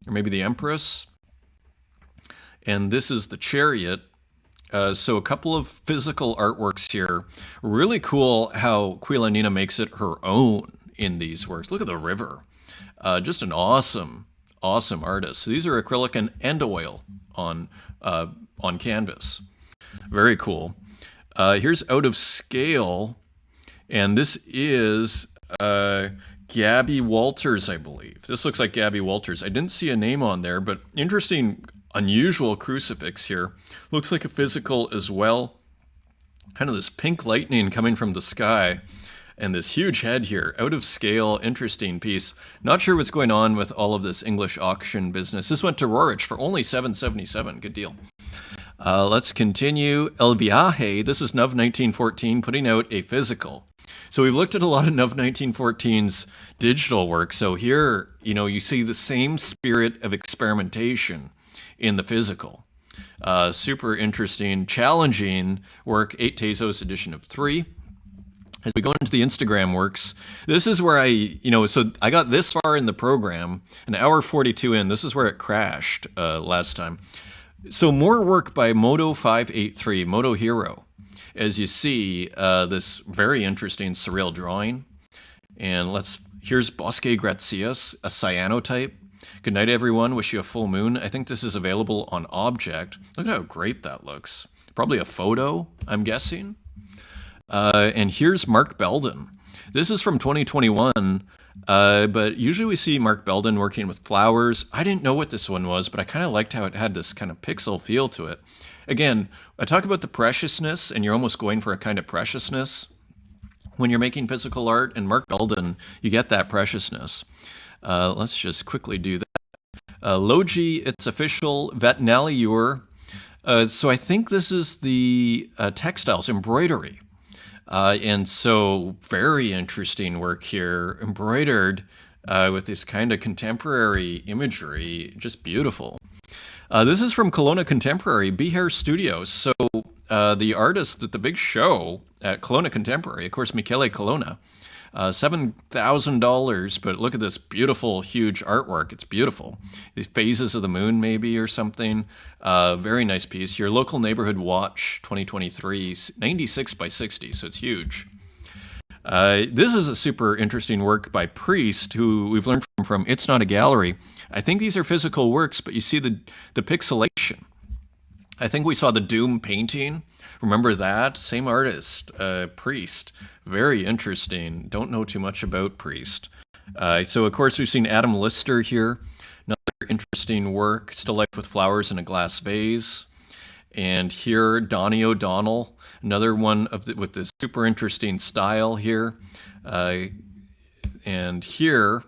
Speaker 1: or maybe the Empress. And this is the Chariot. So a couple of physical artworks here. Really cool how Quilanina makes it her own in these works. Look at the river. Just an awesome artist. So these are acrylic and oil on canvas. Very cool. Here's Out of Scale, and this is Gabby Walters, I believe. This looks like Gabby Walters. I didn't see a name on there, but interesting, unusual crucifix here. Looks like a physical as well. Kind of this pink lightning coming from the sky. And this huge head here, Out of Scale, interesting piece. Not sure what's going on with all of this English auction business. This went to Rorich for only $777. Good deal. Let's continue. El Viaje, this is Nuv 1914, putting out a physical. So we've looked at a lot of Nuv 1914's digital work. So here, you see the same spirit of experimentation in the physical. Super interesting, challenging work, 8 Tezos edition of 3. As we go into the Instagram works, this is where so I got this far in the program, an hour 42 in, this is where it crashed last time. So more work by Moto583, Moto Hero. As you see, this very interesting surreal drawing. And here's Bosque Gracias, a cyanotype. Good night, everyone. Wish you a full moon. I think this is available on Object. Look at how great that looks. Probably a photo, I'm guessing. And here's Mark Belden. This is from 2021, but usually we see Mark Belden working with flowers. I didn't know what this one was, but I kind of liked how it had this kind of pixel feel to it. Again, I talk about the preciousness, and you're almost going for a kind of preciousness when you're making physical art, and Mark Belden, you get that preciousness. Let's just quickly do that. Logi, it's official, Vetnaliur. So I think this is the textiles, embroidery. And so very interesting work here, embroidered with this kind of contemporary imagery, just beautiful. This is from Kelowna Contemporary, Behair Studios. So the artist at the big show at Kelowna Contemporary, of course, Michele Kelowna, $7,000, but look at this beautiful, huge artwork. It's beautiful. These phases of the moon, maybe, or something. Very nice piece. Your Local Neighborhood Watch 2023, 96 by 60, so it's huge. This is a super interesting work by Priest, who we've learned from It's Not a Gallery. I think these are physical works, but you see the pixelation. I think we saw the Doom painting. Remember that? Same artist, Priest. Very interesting. Don't know too much about Priest. So, of course, we've seen Adam Lister here. Another interesting work, Still Life with Flowers in a Glass Vase. And here, Donnie O'Donnell, another one with this super interesting style here. And here,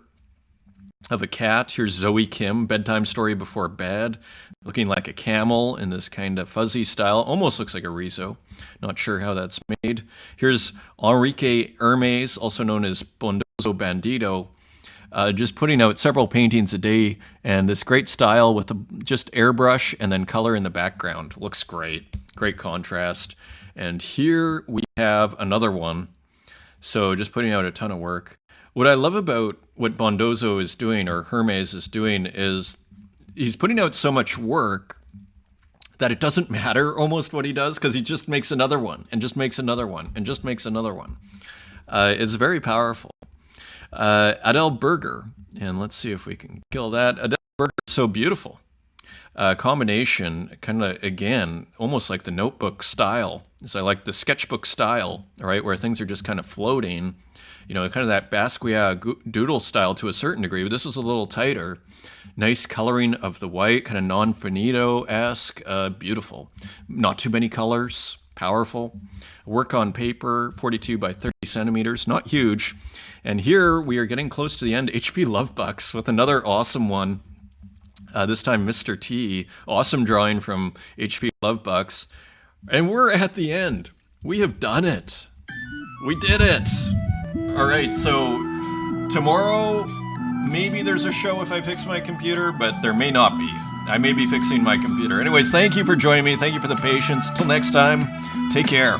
Speaker 1: of a cat, here's Zoe Kim, Bedtime Story Before Bed, looking like a camel in this kind of fuzzy style. Almost looks like a Riso. Not sure how that's made. Here's Enrique Hermes, also known as Bondoso Bandido, just putting out several paintings a day, and this great style with just airbrush and then color in the background. Looks great. Great contrast. And here we have another one. So just putting out a ton of work. What I love about what Bondoso is doing, or Hermes is doing, is he's putting out so much work that it doesn't matter almost what he does, because he just makes another one and just makes another one and just makes another one. It's very powerful. Adele Berger, and let's see if we can kill that. Adele Berger is so beautiful. Combination, kind of, again, almost like the notebook style. So I like the sketchbook style, all right, where things are just kind of floating. kind of that Basquiat doodle style to a certain degree, but this is a little tighter. Nice coloring of the white, kind of non-finito-esque, beautiful. Not too many colors, powerful. Work on paper, 42 by 30 centimeters, not huge. And here we are getting close to the end. HP Lovebucks with another awesome one. This time Mr. T, awesome drawing from HP Lovebucks. And we're at the end. We have done it. We did it. All right, so tomorrow, maybe there's a show if I fix my computer, but there may not be. I may be fixing my computer. Anyways, thank you for joining me. Thank you for the patience. Till next time, take care.